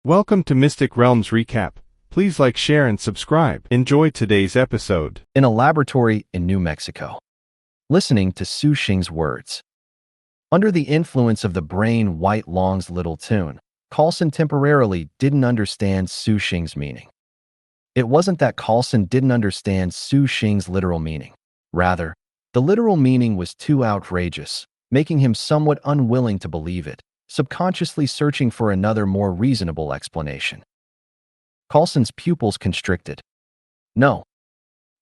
Welcome to Mystic Realms Recap. Please like, share, and subscribe. Enjoy today's episode. In a laboratory in New Mexico, listening to Su Xing's words. Under the influence of the brain White Long's little tune, Carlson temporarily didn't understand Su Xing's meaning. It wasn't that Carlson didn't understand Su Xing's literal meaning. Rather, the literal meaning was too outrageous, making him somewhat unwilling to believe it, subconsciously searching for another more reasonable explanation. Carlson's pupils constricted. No.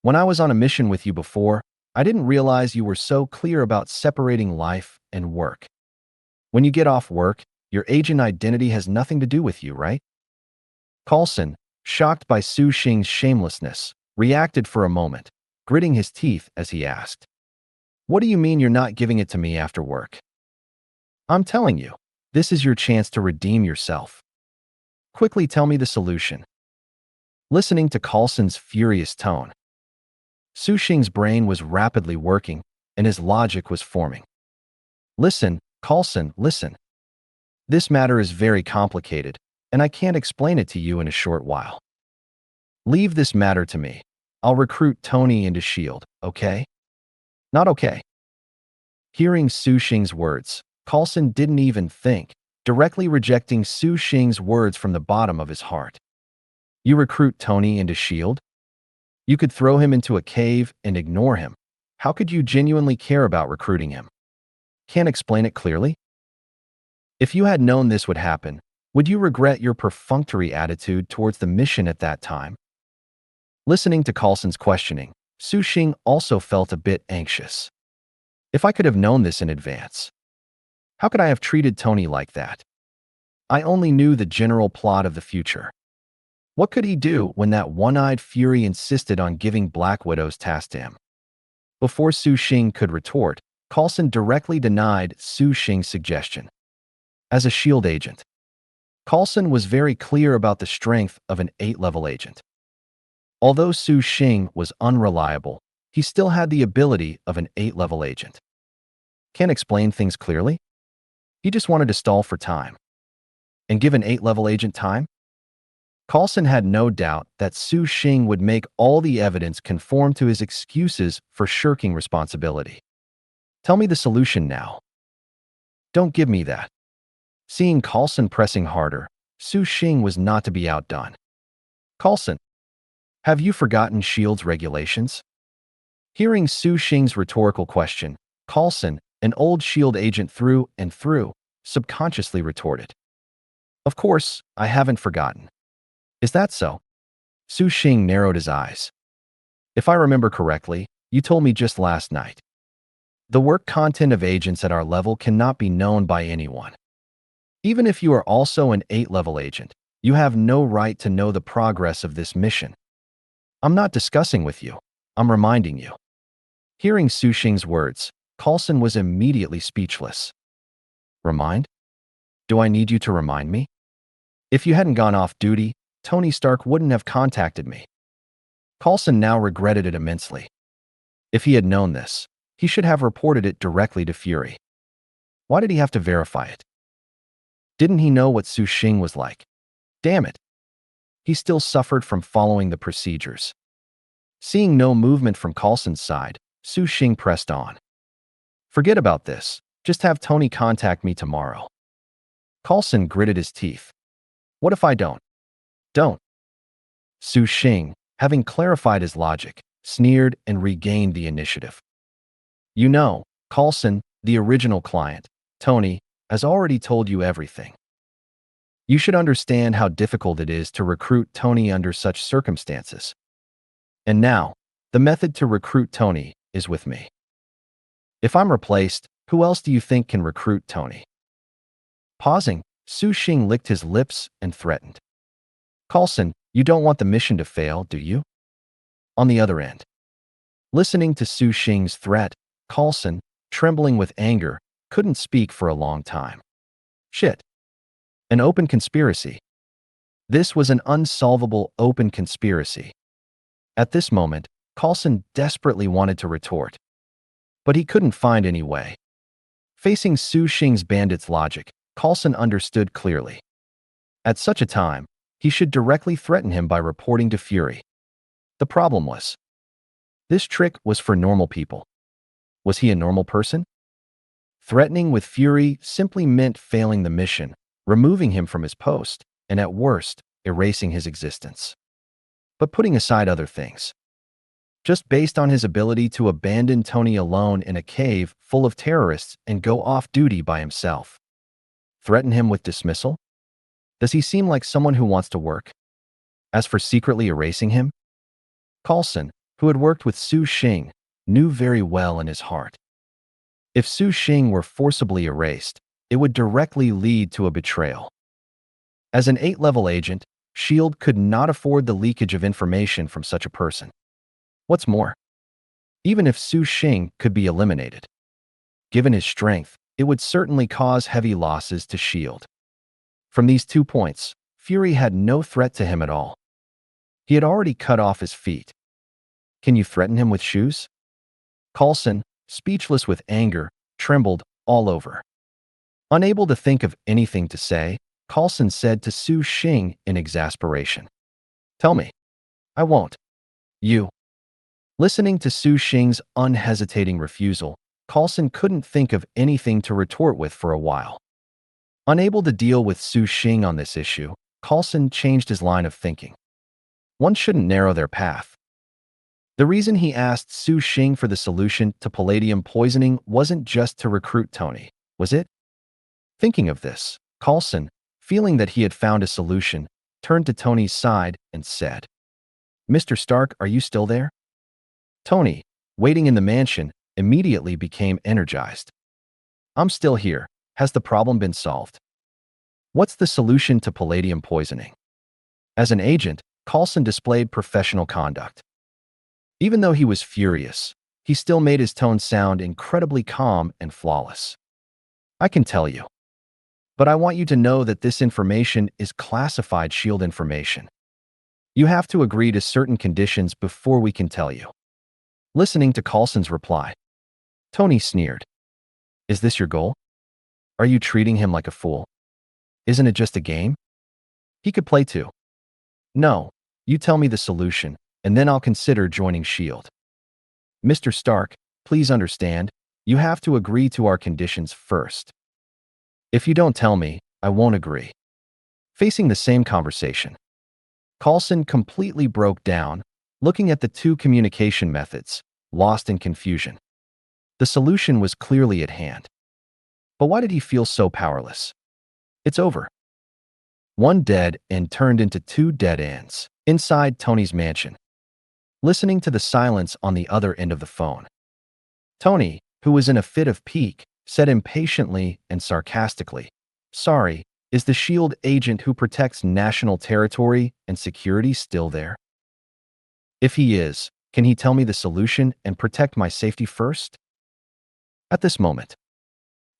When I was on a mission with you before, I didn't realize you were so clear about separating life and work. When you get off work, your agent identity has nothing to do with you, right? Carlson, shocked by Su Xing's shamelessness, reacted for a moment, gritting his teeth as he asked, "What do you mean you're not giving it to me after work?" "I'm telling you, this is your chance to redeem yourself. Quickly tell me the solution." Listening to Carlson's furious tone, Su Xing's brain was rapidly working, and his logic was forming. "Listen, Carlson, listen. This matter is very complicated, and I can't explain it to you in a short while. Leave this matter to me. I'll recruit Tony into S.H.I.E.L.D, okay?" "Not okay." Hearing Su Xing's words, Carlson didn't even think, directly rejecting Su Xing's words from the bottom of his heart. "You recruit Tony into S.H.I.E.L.D? You could throw him into a cave and ignore him. How could you genuinely care about recruiting him? Can't explain it clearly? If you had known this would happen, would you regret your perfunctory attitude towards the mission at that time?" Listening to Carlson's questioning, Su Xing also felt a bit anxious. If I could have known this in advance, how could I have treated Tony like that? I only knew the general plot of the future. What could he do when that one-eyed fury insisted on giving Black Widow's task to him? Before Su Xing could retort, Carlson directly denied Su Xing's suggestion. As a S.H.I.E.L.D. agent, Carlson was very clear about the strength of an 8-level agent. Although Su Xing was unreliable, he still had the ability of an 8-level agent. Can't explain things clearly? He just wanted to stall for time. And give an 8-level agent time? Carlson had no doubt that Su Xing would make all the evidence conform to his excuses for shirking responsibility. "Tell me the solution now." "Don't give me that." Seeing Carlson pressing harder, Su Xing was not to be outdone. "Carlson, have you forgotten S.H.I.E.L.D's regulations?" Hearing Su Xing's rhetorical question, Carlson, an old S.H.I.E.L.D. agent through and through, subconsciously retorted, "Of course, I haven't forgotten." "Is that so?" Su Xing narrowed his eyes. "If I remember correctly, you told me just last night. The work content of agents at our level cannot be known by anyone. Even if you are also an 8-level agent, you have no right to know the progress of this mission. I'm not discussing with you. I'm reminding you." Hearing Su Xing's words, Carlson was immediately speechless. "Remind? Do I need you to remind me? If you hadn't gone off duty, Tony Stark wouldn't have contacted me." Carlson now regretted it immensely. If he had known this, he should have reported it directly to Fury. Why did he have to verify it? Didn't he know what Su Xing was like? Damn it. He still suffered from following the procedures. Seeing no movement from Carlson's side, Su Xing pressed on. "Forget about this. Just have Tony contact me tomorrow." Carlson gritted his teeth. "What if I don't?" "Don't." Su Xing, having clarified his logic, sneered and regained the initiative. "You know, Carlson, the original client, Tony, has already told you everything. You should understand how difficult it is to recruit Tony under such circumstances. And now, the method to recruit Tony is with me. If I'm replaced, who else do you think can recruit Tony?" Pausing, Su Xing licked his lips and threatened, "Carlson, you don't want the mission to fail, do you?" On the other end, listening to Su Xing's threat, Carlson, trembling with anger, couldn't speak for a long time. Shit. An open conspiracy. This was an unsolvable open conspiracy. At this moment, Carlson desperately wanted to retort, but he couldn't find any way. Facing Su Xing's bandit's logic, Carlson understood clearly. At such a time, he should directly threaten him by reporting to Fury. The problem was, this trick was for normal people. Was he a normal person? Threatening with Fury simply meant failing the mission, removing him from his post, and at worst, erasing his existence. But putting aside other things, just based on his ability to abandon Tony alone in a cave full of terrorists and go off duty by himself, threaten him with dismissal? Does he seem like someone who wants to work? As for secretly erasing him, Coulson, who had worked with Su Xing, knew very well in his heart. If Su Xing were forcibly erased, it would directly lead to a betrayal. As an 8-level agent, S.H.I.E.L.D. could not afford the leakage of information from such a person. What's more, even if Su Xing could be eliminated, given his strength, it would certainly cause heavy losses to S.H.I.E.L.D. From these 2 points, Fury had no threat to him at all. He had already cut off his feet. Can you threaten him with shoes? Coulson, speechless with anger, trembled all over. Unable to think of anything to say, Coulson said to Su Xing in exasperation, "Tell me." "I won't." "You." Listening to Su Xing's unhesitating refusal, Coulson couldn't think of anything to retort with for a while. Unable to deal with Su Xing on this issue, Coulson changed his line of thinking. One shouldn't narrow their path. The reason he asked Su Xing for the solution to palladium poisoning wasn't just to recruit Tony, was it? Thinking of this, Coulson, feeling that he had found a solution, turned to Tony's side and said, "Mr. Stark, are you still there?" Tony, waiting in the mansion, immediately became energized. "I'm still here. Has the problem been solved?" "What's the solution to palladium poisoning?" As an agent, Coulson displayed professional conduct. Even though he was furious, he still made his tone sound incredibly calm and flawless. "I can tell you. But I want you to know that this information is classified S.H.I.E.L.D. information. You have to agree to certain conditions before we can tell you." Listening to Coulson's reply, Tony sneered. "Is this your goal? Are you treating him like a fool? Isn't it just a game? He could play too." "No, you tell me the solution, and then I'll consider joining S.H.I.E.L.D. "Mr. Stark, please understand, you have to agree to our conditions first. If you don't tell me, I won't agree." Facing the same conversation, Coulson completely broke down, looking at the 2 communication methods, lost in confusion. The solution was clearly at hand. But why did he feel so powerless? It's over. One dead end turned into 2 dead ends inside Tony's mansion. Listening to the silence on the other end of the phone, Tony, who was in a fit of pique, said impatiently and sarcastically, "Sorry, is the S.H.I.E.L.D. agent who protects national territory and security still there? If he is, can he tell me the solution and protect my safety first?" At this moment,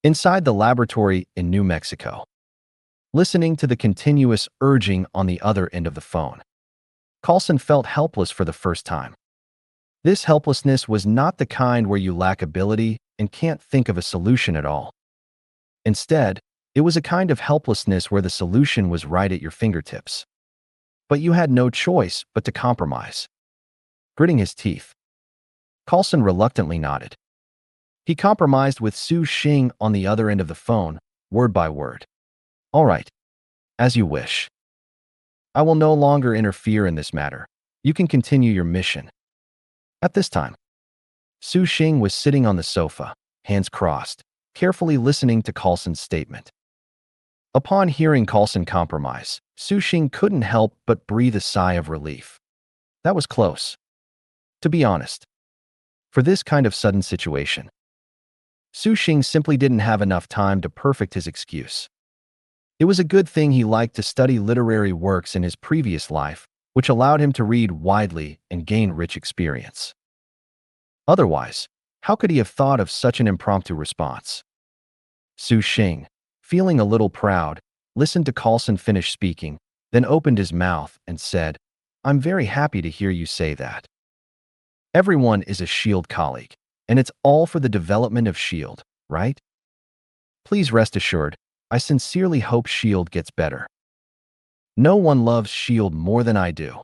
inside the laboratory in New Mexico, listening to the continuous urging on the other end of the phone, Coulson felt helpless for the first time. This helplessness was not the kind where you lack ability and can't think of a solution at all. Instead, it was a kind of helplessness where the solution was right at your fingertips. But you had no choice but to compromise. Gritting his teeth, Coulson reluctantly nodded. He compromised with Su Xing on the other end of the phone, word by word. "All right. As you wish. I will no longer interfere in this matter. You can continue your mission." At this time, Su Xing was sitting on the sofa, hands crossed, carefully listening to Coulson's statement. Upon hearing Coulson compromise, Su Xing couldn't help but breathe a sigh of relief. That was close. To be honest, for this kind of sudden situation, Su Xing simply didn't have enough time to perfect his excuse. It was a good thing he liked to study literary works in his previous life, which allowed him to read widely and gain rich experience. Otherwise, how could he have thought of such an impromptu response? Su Xing, feeling a little proud, listened to Coulson finish speaking, then opened his mouth and said, "I'm very happy to hear you say that. Everyone is a S.H.I.E.L.D. colleague, and it's all for the development of S.H.I.E.L.D., right? Please rest assured, I sincerely hope S.H.I.E.L.D. gets better." No one loves S.H.I.E.L.D more than I do.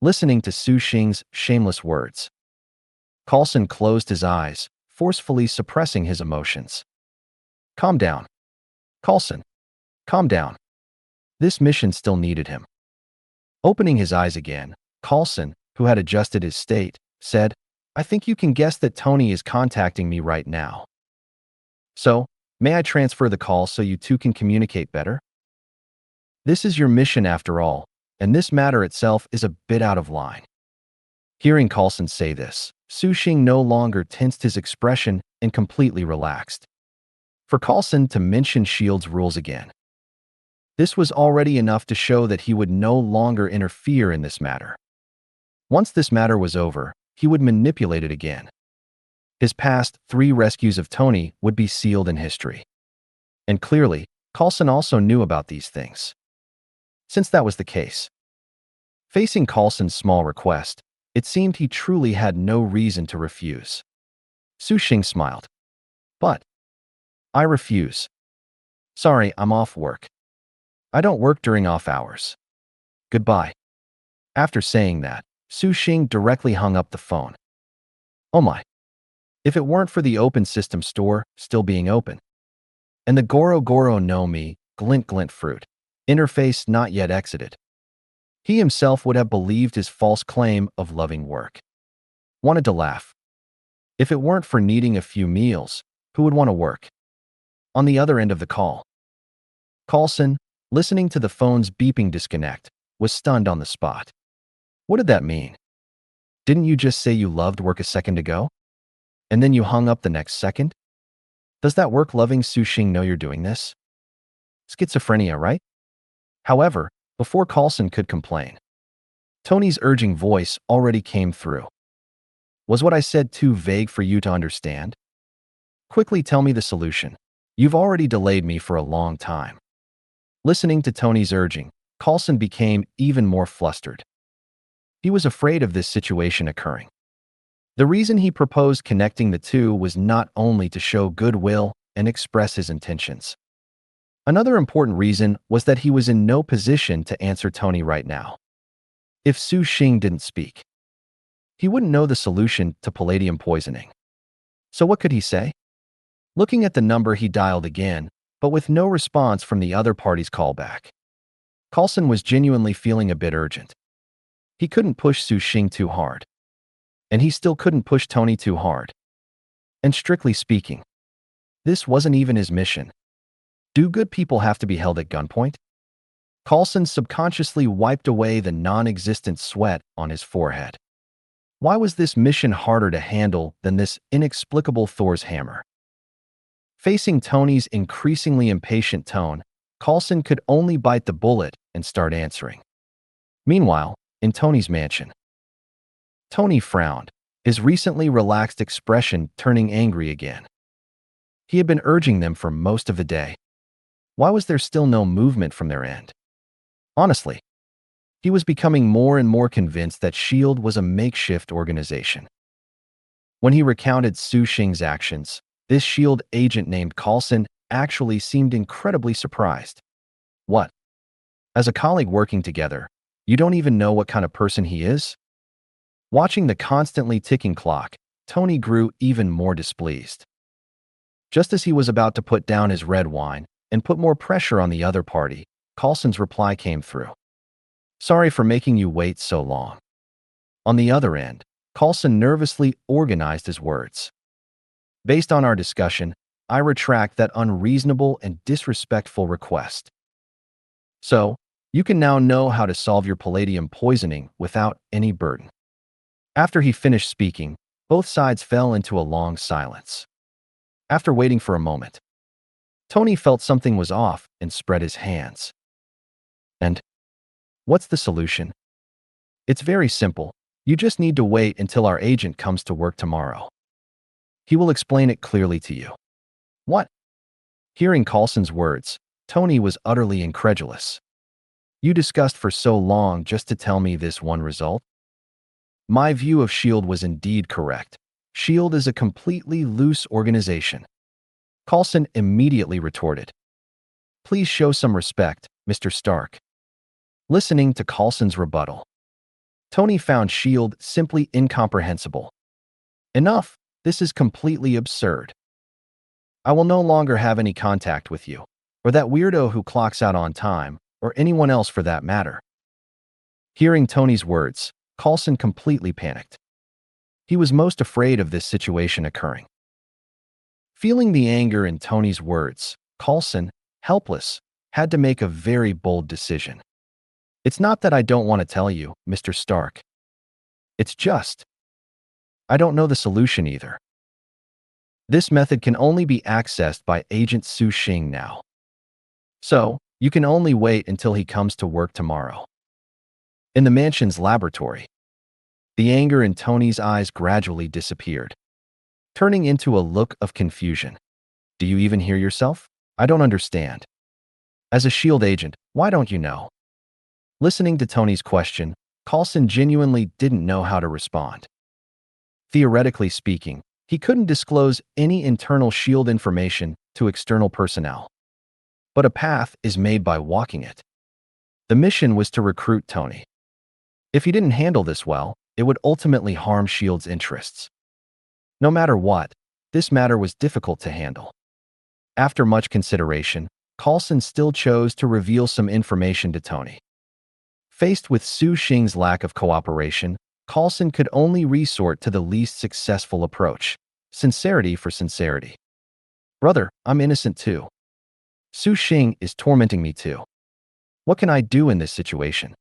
Listening to Su Xing's shameless words, Coulson closed his eyes, forcefully suppressing his emotions. Calm down. Coulson, calm down. This mission still needed him. Opening his eyes again, Coulson, who had adjusted his state, said, I think you can guess that Tony is contacting me right now. So, may I transfer the call so you two can communicate better? This is your mission after all, and this matter itself is a bit out of line. Hearing Coulson say this, Su Xing no longer tensed his expression and completely relaxed. For Coulson to mention S.H.I.E.L.D's rules again, this was already enough to show that he would no longer interfere in this matter. Once this matter was over, he would manipulate it again. His past 3 rescues of Tony would be sealed in history. And clearly, Coulson also knew about these things. Since that was the case, facing Coulson's small request, it seemed he truly had no reason to refuse. Su Xing smiled. But I refuse. Sorry, I'm off work. I don't work during off hours. Goodbye. After saying that, Su Xing directly hung up the phone. Oh my. If it weren't for the open system store still being open, and the Goro Goro no Mi, glint glint fruit, interface not yet exited, he himself would have believed his false claim of loving work. Wanted to laugh. If it weren't for needing a few meals, who would want to work? On the other end of the call, Coulson, listening to the phone's beeping disconnect, was stunned on the spot. What did that mean? Didn't you just say you loved work a second ago? And then you hung up the next second? Does that work-loving Su Xing know you're doing this? Schizophrenia, right? However, before Coulson could complain, Tony's urging voice already came through. Was what I said too vague for you to understand? Quickly tell me the solution. You've already delayed me for a long time. Listening to Tony's urging, Coulson became even more flustered. He was afraid of this situation occurring. The reason he proposed connecting the two was not only to show goodwill and express his intentions. Another important reason was that he was in no position to answer Tony right now. If Su Xing didn't speak, he wouldn't know the solution to palladium poisoning. So what could he say? Looking at the number, he dialed again, but with no response from the other party's callback. Coulson was genuinely feeling a bit urgent. He couldn't push Su Xing too hard. And he still couldn't push Tony too hard. And strictly speaking, this wasn't even his mission. Do good people have to be held at gunpoint? Coulson subconsciously wiped away the non-existent sweat on his forehead. Why was this mission harder to handle than this inexplicable Thor's hammer? Facing Tony's increasingly impatient tone, Coulson could only bite the bullet and start answering. Meanwhile, in Tony's mansion, Tony frowned, his recently relaxed expression turning angry again. He had been urging them for most of the day. Why was there still no movement from their end? Honestly, he was becoming more and more convinced that S.H.I.E.L.D was a makeshift organization. When he recounted Su Xing's actions, this S.H.I.E.L.D agent named Coulson actually seemed incredibly surprised. What? As a colleague working together, you don't even know what kind of person he is? Watching the constantly ticking clock, Tony grew even more displeased. Just as he was about to put down his red wine and put more pressure on the other party, Coulson's reply came through. Sorry for making you wait so long. On the other end, Coulson nervously organized his words. Based on our discussion, I retract that unreasonable and disrespectful request. So, you can now know how to solve your palladium poisoning without any burden. After he finished speaking, both sides fell into a long silence. After waiting for a moment, Tony felt something was off and spread his hands. And what's the solution? It's very simple. You just need to wait until our agent comes to work tomorrow. He will explain it clearly to you. What? Hearing Coulson's words, Tony was utterly incredulous. You discussed for so long just to tell me this one result? My view of S.H.I.E.L.D was indeed correct. S.H.I.E.L.D is a completely loose organization. Coulson immediately retorted. Please show some respect, Mr. Stark. Listening to Coulson's rebuttal, Tony found S.H.I.E.L.D. simply incomprehensible. Enough, this is completely absurd. I will no longer have any contact with you, or that weirdo who clocks out on time, or anyone else for that matter. Hearing Tony's words, Coulson completely panicked. He was most afraid of this situation occurring. Feeling the anger in Tony's words, Coulson, helpless, had to make a very bold decision. It's not that I don't want to tell you, Mr. Stark. It's just, I don't know the solution either. This method can only be accessed by Agent Su Xing now. So, you can only wait until he comes to work tomorrow. In the mansion's laboratory, the anger in Tony's eyes gradually disappeared, turning into a look of confusion. Do you even hear yourself? I don't understand. As a S.H.I.E.L.D. agent, why don't you know? Listening to Tony's question, Coulson genuinely didn't know how to respond. Theoretically speaking, he couldn't disclose any internal S.H.I.E.L.D. information to external personnel. But a path is made by walking it. The mission was to recruit Tony. If he didn't handle this well, it would ultimately harm S.H.I.E.L.D.'s interests. No matter what, this matter was difficult to handle. After much consideration, Coulson still chose to reveal some information to Tony. Faced with Su Xing's lack of cooperation, Coulson could only resort to the least successful approach: sincerity for sincerity. Brother, I'm innocent too. Su Xing is tormenting me too. What can I do in this situation?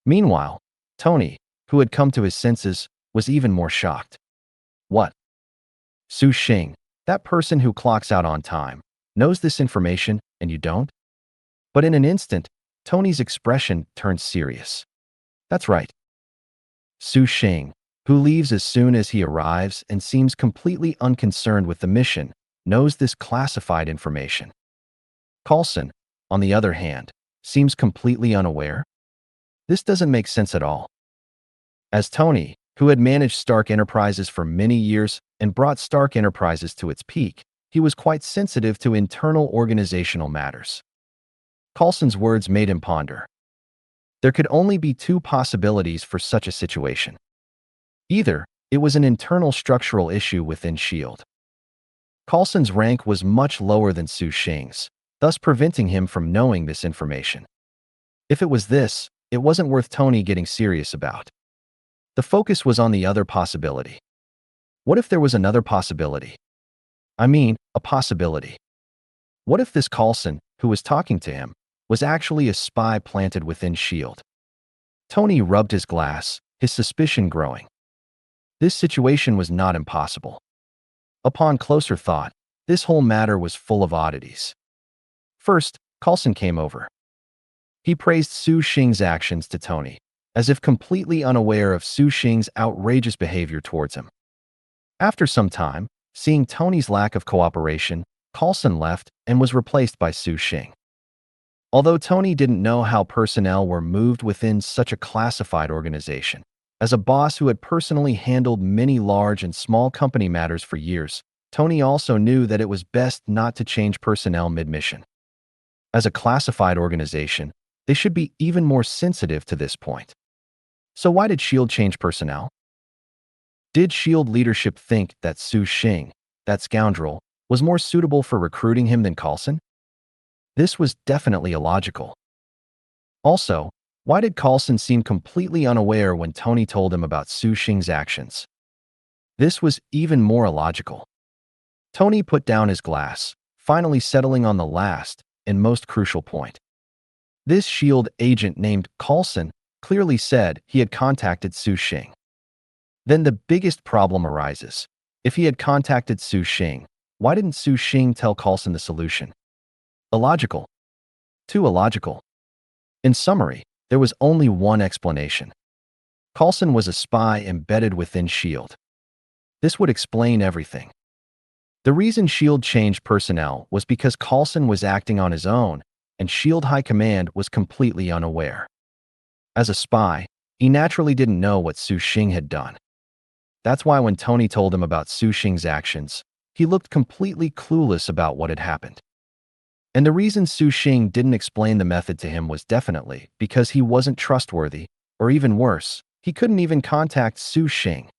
Meanwhile, Tony, who had come to his senses, was even more shocked. What? Su Xing, that person who clocks out on time, knows this information and you don't? But in an instant, Tony's expression turned serious. That's right. Su Xing, who leaves as soon as he arrives and seems completely unconcerned with the mission, knows this classified information. Coulson, on the other hand, seems completely unaware. This doesn't make sense at all. As Tony, who had managed Stark Enterprises for many years and brought Stark Enterprises to its peak, he was quite sensitive to internal organizational matters. Coulson's words made him ponder. There could only be two possibilities for such a situation. Either it was an internal structural issue within S.H.I.E.L.D. Coulson's rank was much lower than Su Xing's, thus preventing him from knowing this information. If it was this, it wasn't worth Tony getting serious about. The focus was on the other possibility. What if there was another possibility? I mean, a possibility. What if this Coulson, who was talking to him, was actually a spy planted within S.H.I.E.L.D.? Tony rubbed his glass, his suspicion growing. This situation was not impossible. Upon closer thought, this whole matter was full of oddities. First, Coulson came over. He praised Su Xing's actions to Tony, as if completely unaware of Su Xing's outrageous behavior towards him. After some time, seeing Tony's lack of cooperation, Coulson left and was replaced by Su Xing. Although Tony didn't know how personnel were moved within such a classified organization, as a boss who had personally handled many large and small company matters for years, Tony also knew that it was best not to change personnel mid-mission. As a classified organization, they should be even more sensitive to this point. So why did S.H.I.E.L.D. change personnel? Did S.H.I.E.L.D. leadership think that Su Xing, that scoundrel, was more suitable for recruiting him than Coulson? This was definitely illogical. Also, why did Coulson seem completely unaware when Tony told him about Su Xing's actions? This was even more illogical. Tony put down his glass, finally settling on the last and most crucial point. This S.H.I.E.L.D. agent named Coulson clearly said he had contacted Su Xing. Then the biggest problem arises. If he had contacted Su Xing, why didn't Su Xing tell Coulson the solution? Illogical. Too illogical. In summary, there was only one explanation. Coulson was a spy embedded within S.H.I.E.L.D. This would explain everything. The reason S.H.I.E.L.D. changed personnel was because Coulson was acting on his own, and S.H.I.E.L.D. High Command was completely unaware. As a spy, he naturally didn't know what Su Xing had done. That's why when Tony told him about Su Xing's actions, he looked completely clueless about what had happened. And the reason Su Xing didn't explain the method to him was definitely because he wasn't trustworthy, or even worse, he couldn't even contact Su Xing.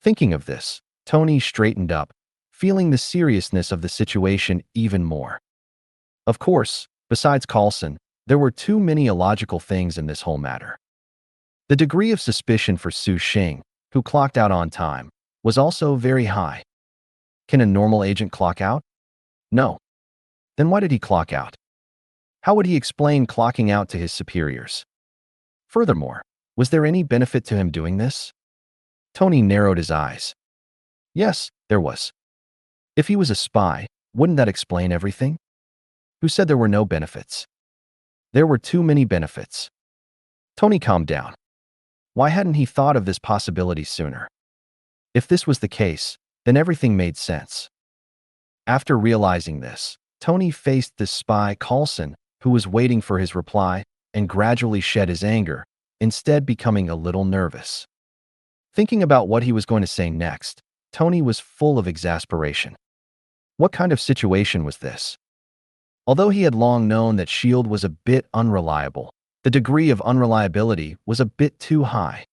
Thinking of this, Tony straightened up, feeling the seriousness of the situation even more. Of course, besides Carlson, there were too many illogical things in this whole matter. The degree of suspicion for Su Xing, who clocked out on time, was also very high. Can a normal agent clock out? No. Then why did he clock out? How would he explain clocking out to his superiors? Furthermore, was there any benefit to him doing this? Tony narrowed his eyes. Yes, there was. If he was a spy, wouldn't that explain everything? Who said there were no benefits? There were too many benefits. Tony calmed down. Why hadn't he thought of this possibility sooner? If this was the case, then everything made sense. After realizing this, Tony faced the spy Carlson, who was waiting for his reply, and gradually shed his anger, instead becoming a little nervous. Thinking about what he was going to say next, Tony was full of exasperation. What kind of situation was this? Although he had long known that S.H.I.E.L.D was a bit unreliable, the degree of unreliability was a bit too high.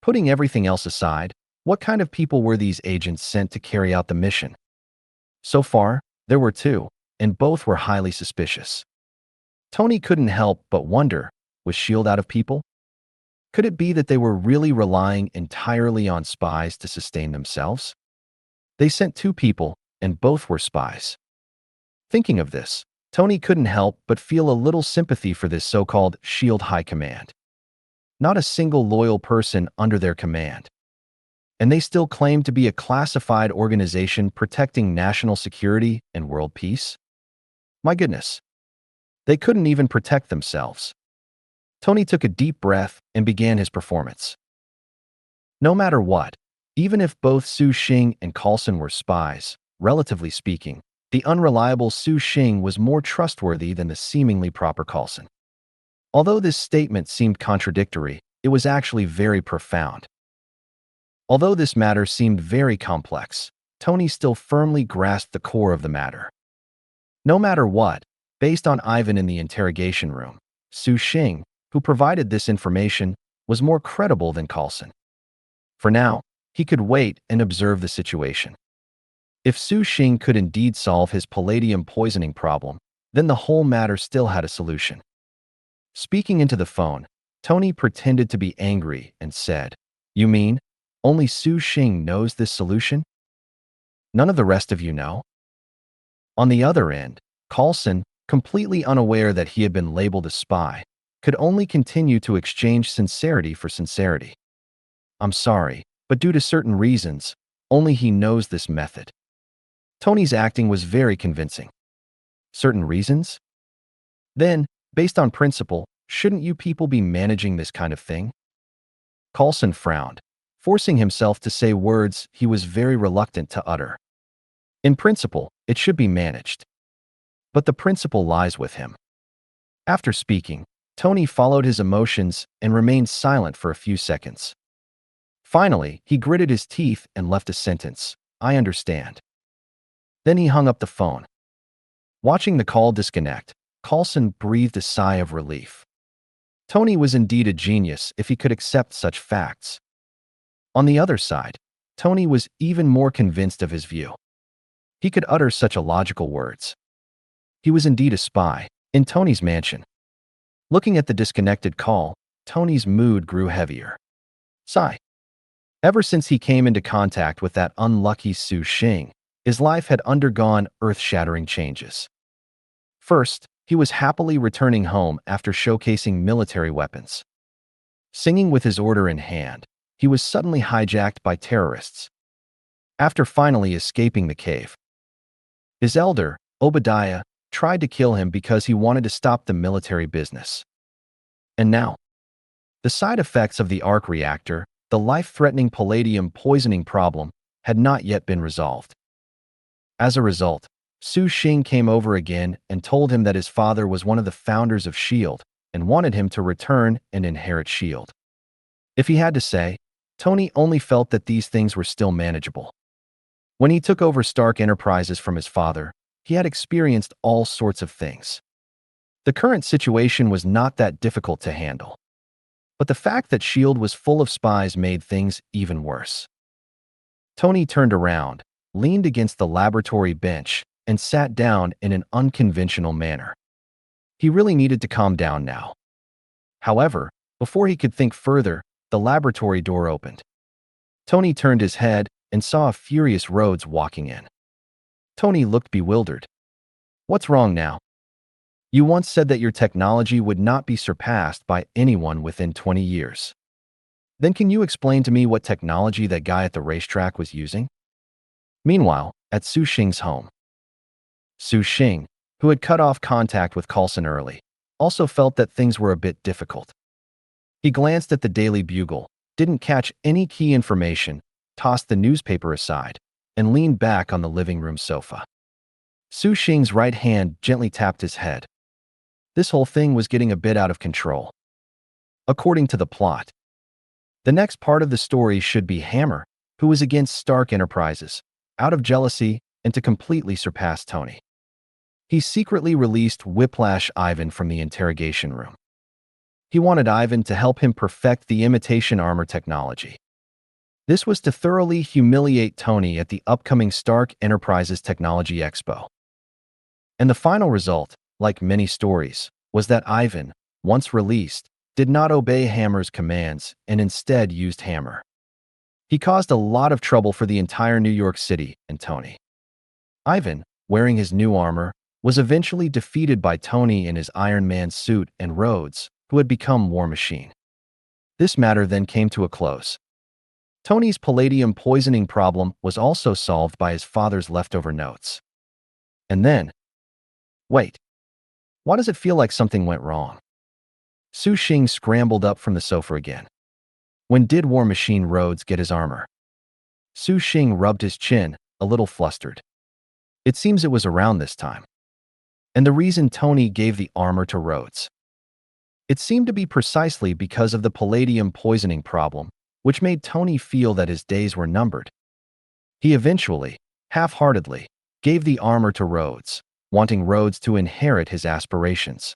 Putting everything else aside, what kind of people were these agents sent to carry out the mission? So far, there were two, and both were highly suspicious. Tony couldn't help but wonder, was S.H.I.E.L.D out of people? Could it be that they were really relying entirely on spies to sustain themselves? They sent two people, and both were spies. Thinking of this, Tony couldn't help but feel a little sympathy for this so-called S.H.I.E.L.D high command. Not a single loyal person under their command. And they still claim to be a classified organization protecting national security and world peace? My goodness. They couldn't even protect themselves. Tony took a deep breath and began his performance. No matter what, even if both Su Xing and Carlson were spies, relatively speaking, the unreliable Su Xing was more trustworthy than the seemingly proper Carlson. Although this statement seemed contradictory, it was actually very profound. Although this matter seemed very complex, Tony still firmly grasped the core of the matter. No matter what, based on Ivan in the interrogation room, Su Xing, who provided this information, was more credible than Carlson. For now, he could wait and observe the situation. If Su Xing could indeed solve his palladium poisoning problem, then the whole matter still had a solution. Speaking into the phone, Tony pretended to be angry and said, "You mean, only Su Xing knows this solution? None of the rest of you know?" On the other end, Carlson, completely unaware that he had been labeled a spy, could only continue to exchange sincerity for sincerity. "I'm sorry, but due to certain reasons, only he knows this method." Tony's acting was very convincing. Certain reasons? Then, based on principle, shouldn't you people be managing this kind of thing? Carlson frowned, forcing himself to say words he was very reluctant to utter. In principle, it should be managed. But the principle lies with him. After speaking, Tony followed his emotions and remained silent for a few seconds. Finally, he gritted his teeth and left a sentence, "I understand." Then he hung up the phone. Watching the call disconnect, Carlson breathed a sigh of relief. Tony was indeed a genius if he could accept such facts. On the other side, Tony was even more convinced of his view. He could utter such illogical words. He was indeed a spy, in Tony's mansion. Looking at the disconnected call, Tony's mood grew heavier. Sigh. Ever since he came into contact with that unlucky Su Xing, his life had undergone earth-shattering changes. First, he was happily returning home after showcasing military weapons. Singing with his order in hand, he was suddenly hijacked by terrorists. After finally escaping the cave, his elder, Obadiah, tried to kill him because he wanted to stop the military business. And now, the side effects of the arc reactor, the life-threatening palladium poisoning problem, had not yet been resolved. As a result, Su Xing came over again and told him that his father was one of the founders of S.H.I.E.L.D. and wanted him to return and inherit S.H.I.E.L.D. If he had to say, Tony only felt that these things were still manageable. When he took over Stark Enterprises from his father, he had experienced all sorts of things. The current situation was not that difficult to handle. But the fact that S.H.I.E.L.D. was full of spies made things even worse. Tony turned around, leaned against the laboratory bench, and sat down in an unconventional manner. He really needed to calm down now. However, before he could think further, the laboratory door opened. Tony turned his head and saw a furious Rhodes walking in. Tony looked bewildered. "What's wrong now? You once said that your technology would not be surpassed by anyone within 20 years. Then can you explain to me what technology that guy at the racetrack was using?" Meanwhile, at Su Xing's home, Su Xing, who had cut off contact with Coulson early, also felt that things were a bit difficult. He glanced at the Daily Bugle, didn't catch any key information, tossed the newspaper aside, and leaned back on the living room sofa. Su Xing's right hand gently tapped his head. This whole thing was getting a bit out of control. According to the plot, the next part of the story should be Hammer, who was against Stark Enterprises, out of jealousy and to completely surpass Tony. He secretly released Whiplash Ivan from the interrogation room. He wanted Ivan to help him perfect the imitation armor technology. This was to thoroughly humiliate Tony at the upcoming Stark Enterprises Technology Expo. And the final result, like many stories, was that Ivan, once released, did not obey Hammer's commands and instead used Hammer. He caused a lot of trouble for the entire New York City and Tony. Ivan, wearing his new armor, was eventually defeated by Tony in his Iron Man suit and Rhodes, who had become War Machine. This matter then came to a close. Tony's palladium poisoning problem was also solved by his father's leftover notes. And then, wait, why does it feel like something went wrong? Su Xing scrambled up from the sofa again. When did War Machine Rhodes get his armor? Su Xing rubbed his chin, a little flustered. It seems it was around this time. And the reason Tony gave the armor to Rhodes. It seemed to be precisely because of the palladium poisoning problem, which made Tony feel that his days were numbered. He eventually, half-heartedly, gave the armor to Rhodes, wanting Rhodes to inherit his aspirations.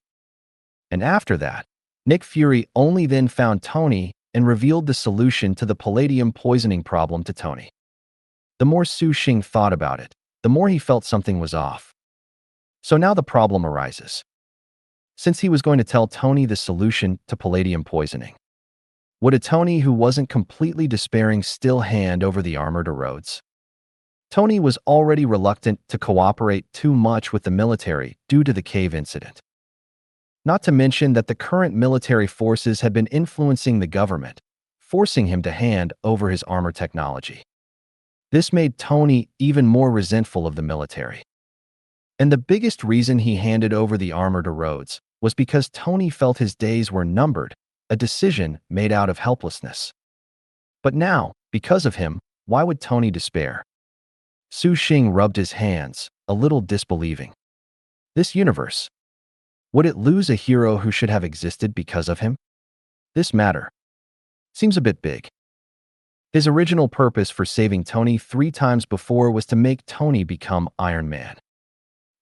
And after that, Nick Fury only then found Tony and revealed the solution to the palladium poisoning problem to Tony. The more Su Xing thought about it, the more he felt something was off. So now the problem arises. Since he was going to tell Tony the solution to palladium poisoning, would a Tony who wasn't completely despairing still hand over the armor to Rhodes? Tony was already reluctant to cooperate too much with the military due to the cave incident. Not to mention that the current military forces had been influencing the government, forcing him to hand over his armor technology. This made Tony even more resentful of the military. And the biggest reason he handed over the armor to Rhodes was because Tony felt his days were numbered, a decision made out of helplessness. But now, because of him, why would Tony despair? Su Xing rubbed his hands, a little disbelieving. This universe, would it lose a hero who should have existed because of him? This matter seems a bit big. His original purpose for saving Tony 3 times before was to make Tony become Iron Man.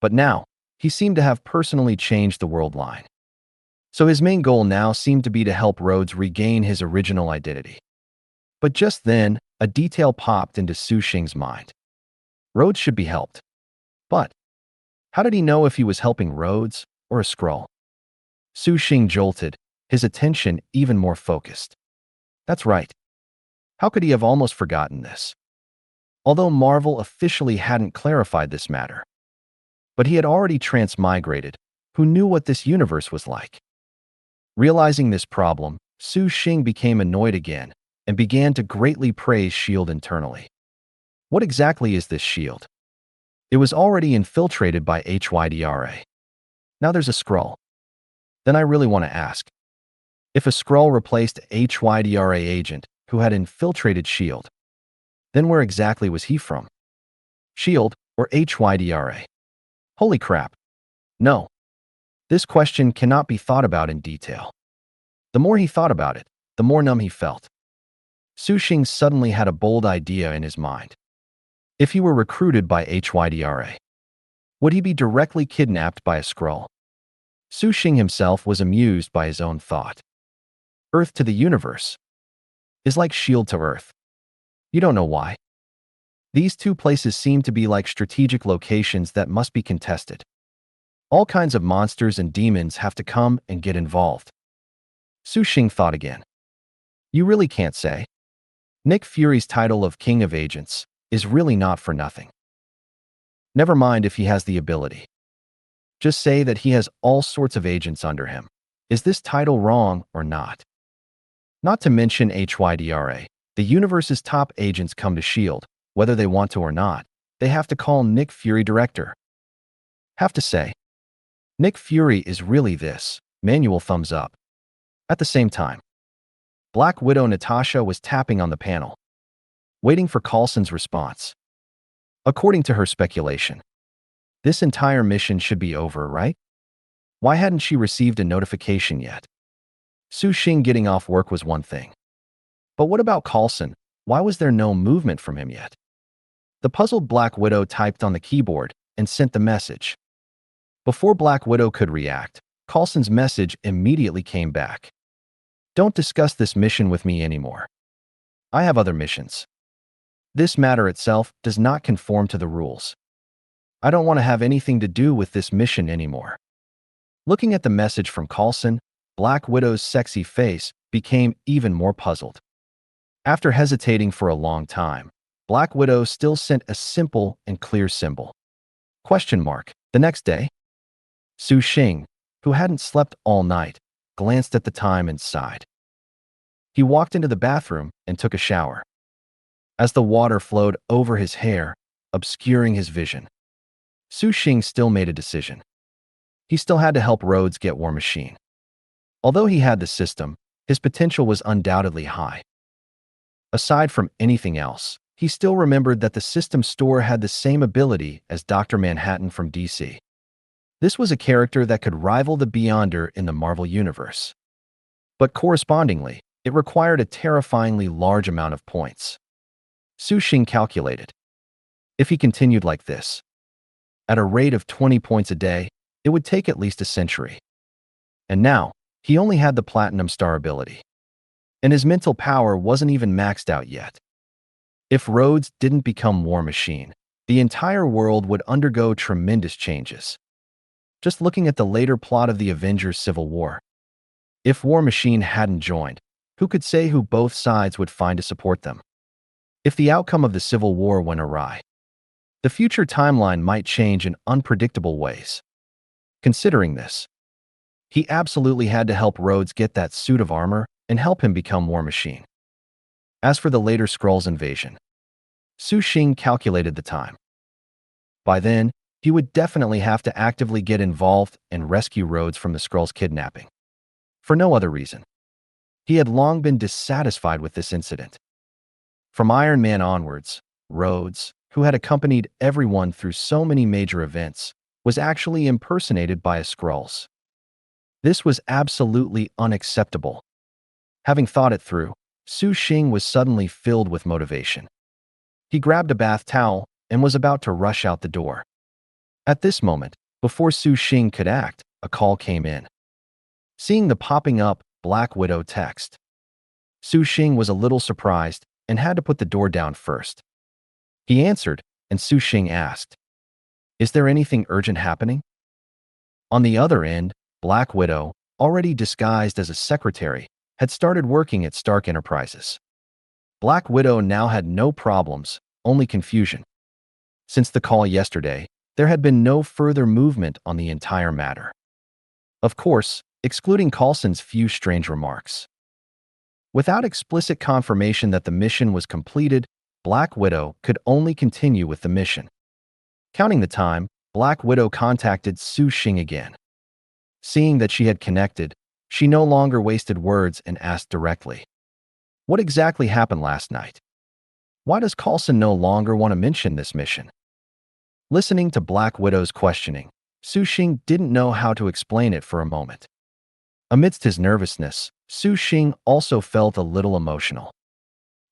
But now, he seemed to have personally changed the world line. So his main goal now seemed to be to help Rhodes regain his original identity. But just then, a detail popped into Su Xing's mind. Rhodes should be helped. But how did he know if he was helping Rhodes or a Skrull? Su Xing jolted, his attention even more focused. That's right. How could he have almost forgotten this? Although Marvel officially hadn't clarified this matter. But he had already transmigrated, who knew what this universe was like. Realizing this problem, Su Xing became annoyed again and began to greatly praise S.H.I.E.L.D. internally. What exactly is this S.H.I.E.L.D? It was already infiltrated by HYDRA. Now there's a Skrull. Then I really want to ask, if a Skrull replaced HYDRA agent who had infiltrated S.H.I.E.L.D, then where exactly was he from? S.H.I.E.L.D or HYDRA? Holy crap. No. This question cannot be thought about in detail. The more he thought about it, the more numb he felt. Su Xing suddenly had a bold idea in his mind. If he were recruited by HYDRA, Would he be directly kidnapped by a scroll? Su Xing himself was amused by his own thought. Earth to the universe is like S.H.I.E.L.D to Earth. You don't know why. These two places seem to be like strategic locations that must be contested. All kinds of monsters and demons have to come and get involved. Su Xing thought again. You really can't say. Nick Fury's title of King of Agents is really not for nothing. Never mind if he has the ability. Just say that he has all sorts of agents under him. Is this title wrong or not? Not to mention S.H.I.E.L.D, the universe's top agents come to S.H.I.E.L.D, whether they want to or not. They have to call Nick Fury director. Have to say, Nick Fury is really this. Manual thumbs up. At the same time, Black Widow Natasha was tapping on the panel, waiting for Coulson's response. According to her speculation, this entire mission should be over, right? Why hadn't she received a notification yet? Su Xing getting off work was one thing. But what about Coulson? Why was there no movement from him yet? The puzzled Black Widow typed on the keyboard and sent the message. Before Black Widow could react, Coulson's message immediately came back. Don't discuss this mission with me anymore. I have other missions. This matter itself does not conform to the rules. I don't want to have anything to do with this mission anymore. Looking at the message from Coulson, Black Widow's sexy face became even more puzzled. After hesitating for a long time, Black Widow still sent a simple and clear symbol. Question mark. The next day, Su Xing, who hadn't slept all night, glanced at the time and sighed. He walked into the bathroom and took a shower. As the water flowed over his hair, obscuring his vision, Su Xing still made a decision. He still had to help Rhodes get War Machine. Although he had the system, his potential was undoubtedly high. Aside from anything else, he still remembered that the system store had the same ability as Dr. Manhattan from DC. This was a character that could rival the Beyonder in the Marvel Universe. But correspondingly, it required a terrifyingly large amount of points. Su Xing calculated. If he continued like this, at a rate of 20 points a day, it would take at least a century. And now, he only had the Platinum Star ability. And his mental power wasn't even maxed out yet. If Rhodes didn't become War Machine, the entire world would undergo tremendous changes. Just looking at the later plot of the Avengers Civil War. If War Machine hadn't joined, who could say who both sides would find to support them? If the outcome of the Civil War went awry, the future timeline might change in unpredictable ways. Considering this, he absolutely had to help Rhodes get that suit of armor and help him become War Machine. As for the later Skrulls invasion, Su Xing calculated the time. By then, he would definitely have to actively get involved and rescue Rhodes from the Skrulls' kidnapping. For no other reason. He had long been dissatisfied with this incident. From Iron Man onwards, Rhodes, who had accompanied everyone through so many major events, was actually impersonated by a Skrulls. This was absolutely unacceptable. Having thought it through, Su Xing was suddenly filled with motivation. He grabbed a bath towel and was about to rush out the door. At this moment, before Su Xing could act, a call came in. Seeing the popping up Black Widow text, Su Xing was a little surprised and had to put the door down first. He answered, and Su Xing asked, "Is there anything urgent happening?" On the other end, Black Widow, already disguised as a secretary, had started working at Stark Enterprises. Black Widow now had no problems, only confusion. Since the call yesterday, there had been no further movement on the entire matter. Of course, excluding Coulson's few strange remarks. Without explicit confirmation that the mission was completed, Black Widow could only continue with the mission. Counting the time, Black Widow contacted Su Xing again. Seeing that she had connected, she no longer wasted words and asked directly, "What exactly happened last night? Why does Coulson no longer want to mention this mission?" Listening to Black Widow's questioning, Su Xing didn't know how to explain it for a moment. Amidst his nervousness, Su Xing also felt a little emotional.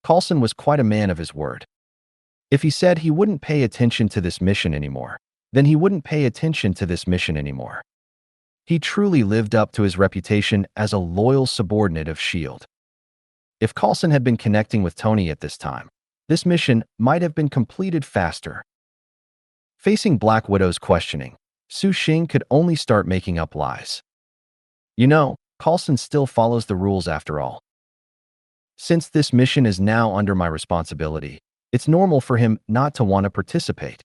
Coulson was quite a man of his word. If he said he wouldn't pay attention to this mission anymore, then he wouldn't pay attention to this mission anymore. He truly lived up to his reputation as a loyal subordinate of S.H.I.E.L.D. If Coulson had been connecting with Tony at this time, this mission might have been completed faster. Facing Black Widow's questioning, Su Xing could only start making up lies. You know, Coulson still follows the rules after all. Since this mission is now under my responsibility, it's normal for him not to want to participate.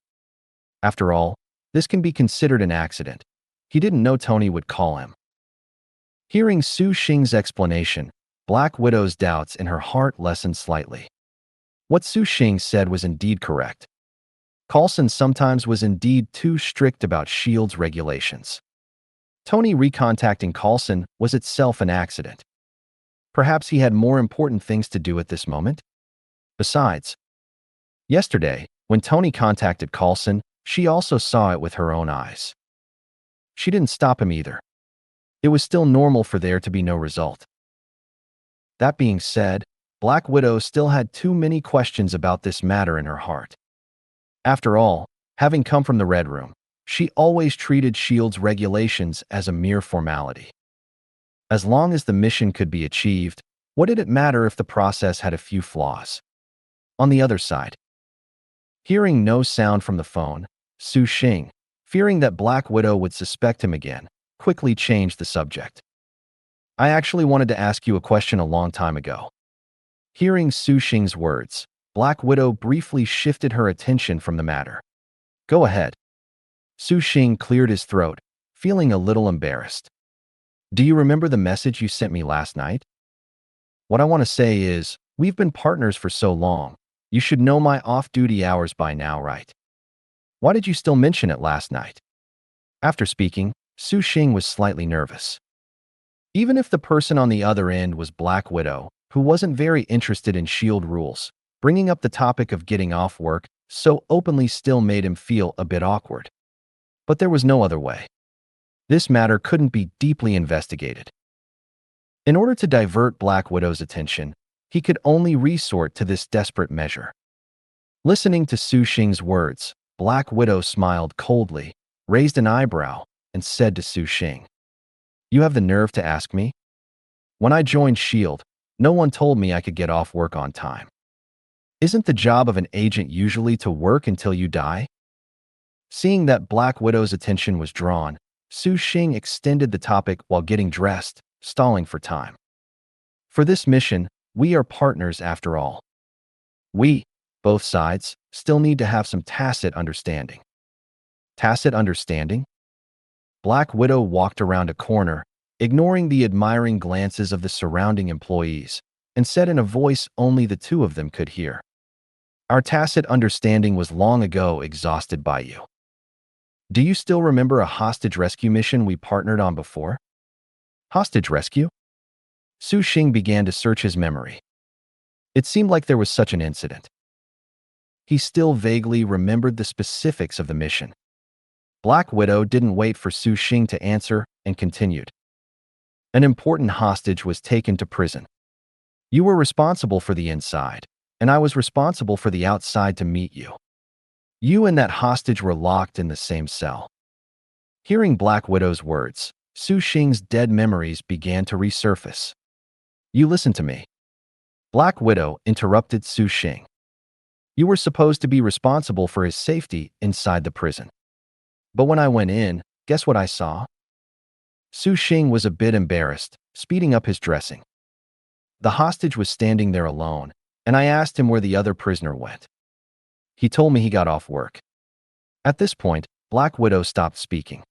After all, this can be considered an accident. He didn't know Tony would call him. Hearing Su Xing's explanation, Black Widow's doubts in her heart lessened slightly. What Su Xing said was indeed correct. Coulson sometimes was indeed too strict about S.H.I.E.L.D's regulations. Tony recontacting Coulson was itself an accident. Perhaps he had more important things to do at this moment? Besides, yesterday, when Tony contacted Coulson, she also saw it with her own eyes. She didn't stop him either. It was still normal for there to be no result. That being said, Black Widow still had too many questions about this matter in her heart. After all, having come from the Red Room, she always treated S.H.I.E.L.D's regulations as a mere formality. As long as the mission could be achieved, what did it matter if the process had a few flaws? On the other side, hearing no sound from the phone, Su Xing, fearing that Black Widow would suspect him again, quickly changed the subject. I actually wanted to ask you a question a long time ago. Hearing Su Xing's words, Black Widow briefly shifted her attention from the matter. Go ahead. Su Xing cleared his throat, feeling a little embarrassed. Do you remember the message you sent me last night? What I want to say is, we've been partners for so long. You should know my off-duty hours by now, right? Why did you still mention it last night? After speaking, Su Xing was slightly nervous. Even if the person on the other end was Black Widow, who wasn't very interested in S.H.I.E.L.D. rules, bringing up the topic of getting off work so openly still made him feel a bit awkward. But there was no other way. This matter couldn't be deeply investigated. In order to divert Black Widow's attention, he could only resort to this desperate measure. Listening to Su Xing's words, Black Widow smiled coldly, raised an eyebrow, and said to Su Xing, "You have the nerve to ask me? When I joined S.H.I.E.L.D., no one told me I could get off work on time. Isn't the job of an agent usually to work until you die?" Seeing that Black Widow's attention was drawn, Su Xing extended the topic while getting dressed, stalling for time. For this mission, we are partners after all. We, both sides, still need to have some tacit understanding. Tacit understanding? Black Widow walked around a corner, ignoring the admiring glances of the surrounding employees, and said in a voice only the two of them could hear, "Our tacit understanding was long ago exhausted by you. Do you still remember a hostage rescue mission we partnered on before?" Hostage rescue? Su Xing began to search his memory. It seemed like there was such an incident. He still vaguely remembered the specifics of the mission. Black Widow didn't wait for Su Xing to answer and continued. An important hostage was taken to prison. You were responsible for the inside, and I was responsible for the outside to meet you. You and that hostage were locked in the same cell. Hearing Black Widow's words, Su Xing's dead memories began to resurface. You listen to me. Black Widow interrupted Su Xing. You were supposed to be responsible for his safety inside the prison. But when I went in, guess what I saw? Su Xing was a bit embarrassed, speeding up his dressing. The hostage was standing there alone, and I asked him where the other prisoner went. He told me he got off work. At this point, Black Widow stopped speaking.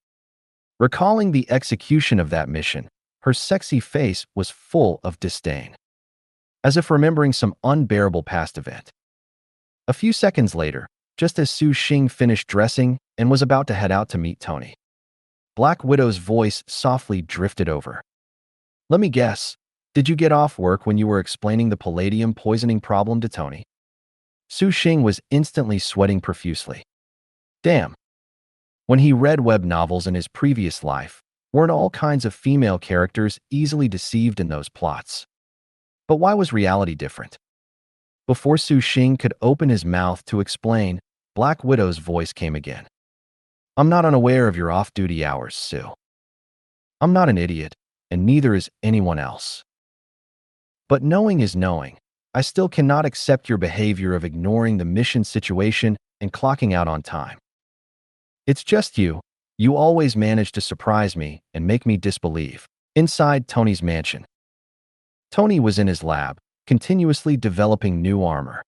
Recalling the execution of that mission, her sexy face was full of disdain, as if remembering some unbearable past event. A few seconds later, just as Su Xing finished dressing and was about to head out to meet Tony, Black Widow's voice softly drifted over. Let me guess, did you get off work when you were explaining the palladium poisoning problem to Tony? Su Xing was instantly sweating profusely. Damn. When he read web novels in his previous life, weren't all kinds of female characters easily deceived in those plots? But why was reality different? Before Su Xing could open his mouth to explain, Black Widow's voice came again. I'm not unaware of your off-duty hours, Su. I'm not an idiot, and neither is anyone else. But knowing is knowing. I still cannot accept your behavior of ignoring the mission situation and clocking out on time. It's just you. You always manage to surprise me and make me disbelieve. Inside Tony's mansion, Tony was in his lab, continuously developing new armor.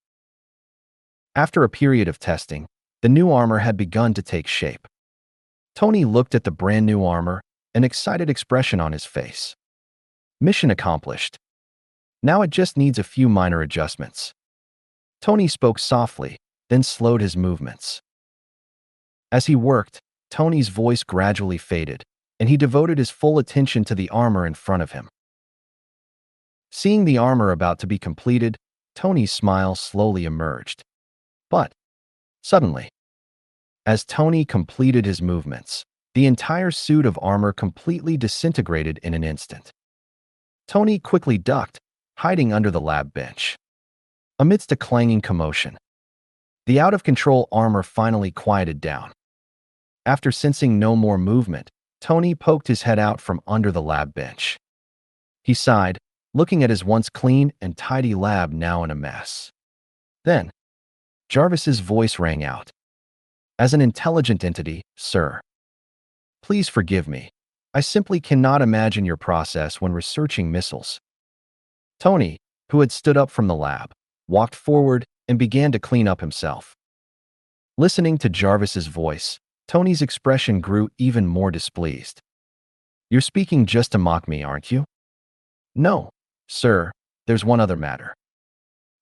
After a period of testing, the new armor had begun to take shape. Tony looked at the brand new armor, an excited expression on his face. Mission accomplished. Now it just needs a few minor adjustments. Tony spoke softly, then slowed his movements. As he worked, Tony's voice gradually faded, and he devoted his full attention to the armor in front of him. Seeing the armor about to be completed, Tony's smile slowly emerged. But, suddenly, as Tony completed his movements, the entire suit of armor completely disintegrated in an instant. Tony quickly ducked, hiding under the lab bench. Amidst a clanging commotion, the out-of-control armor finally quieted down. After sensing no more movement, Tony poked his head out from under the lab bench. He sighed, looking at his once clean and tidy lab now in a mess. Then, Jarvis's voice rang out. As an intelligent entity, sir, please forgive me. I simply cannot imagine your process when researching missiles. Tony, who had stood up from the lab, walked forward and began to clean up himself. Listening to Jarvis's voice, Tony's expression grew even more displeased. You're speaking just to mock me, aren't you? No, sir, there's one other matter.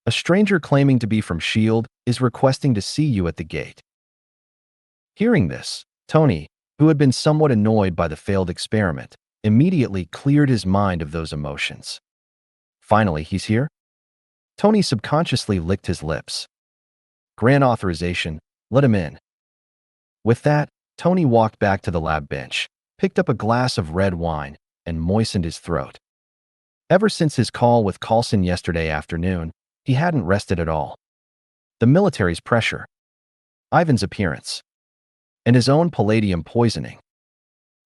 A stranger claiming to be from S.H.I.E.L.D. is requesting to see you at the gate. Hearing this, Tony, who had been somewhat annoyed by the failed experiment, immediately cleared his mind of those emotions. Finally, he's here? Tony subconsciously licked his lips. Grant authorization, let him in. With that, Tony walked back to the lab bench, picked up a glass of red wine, and moistened his throat. Ever since his call with Carlson yesterday afternoon, he hadn't rested at all. The military's pressure, Ivan's appearance, and his own palladium poisoning.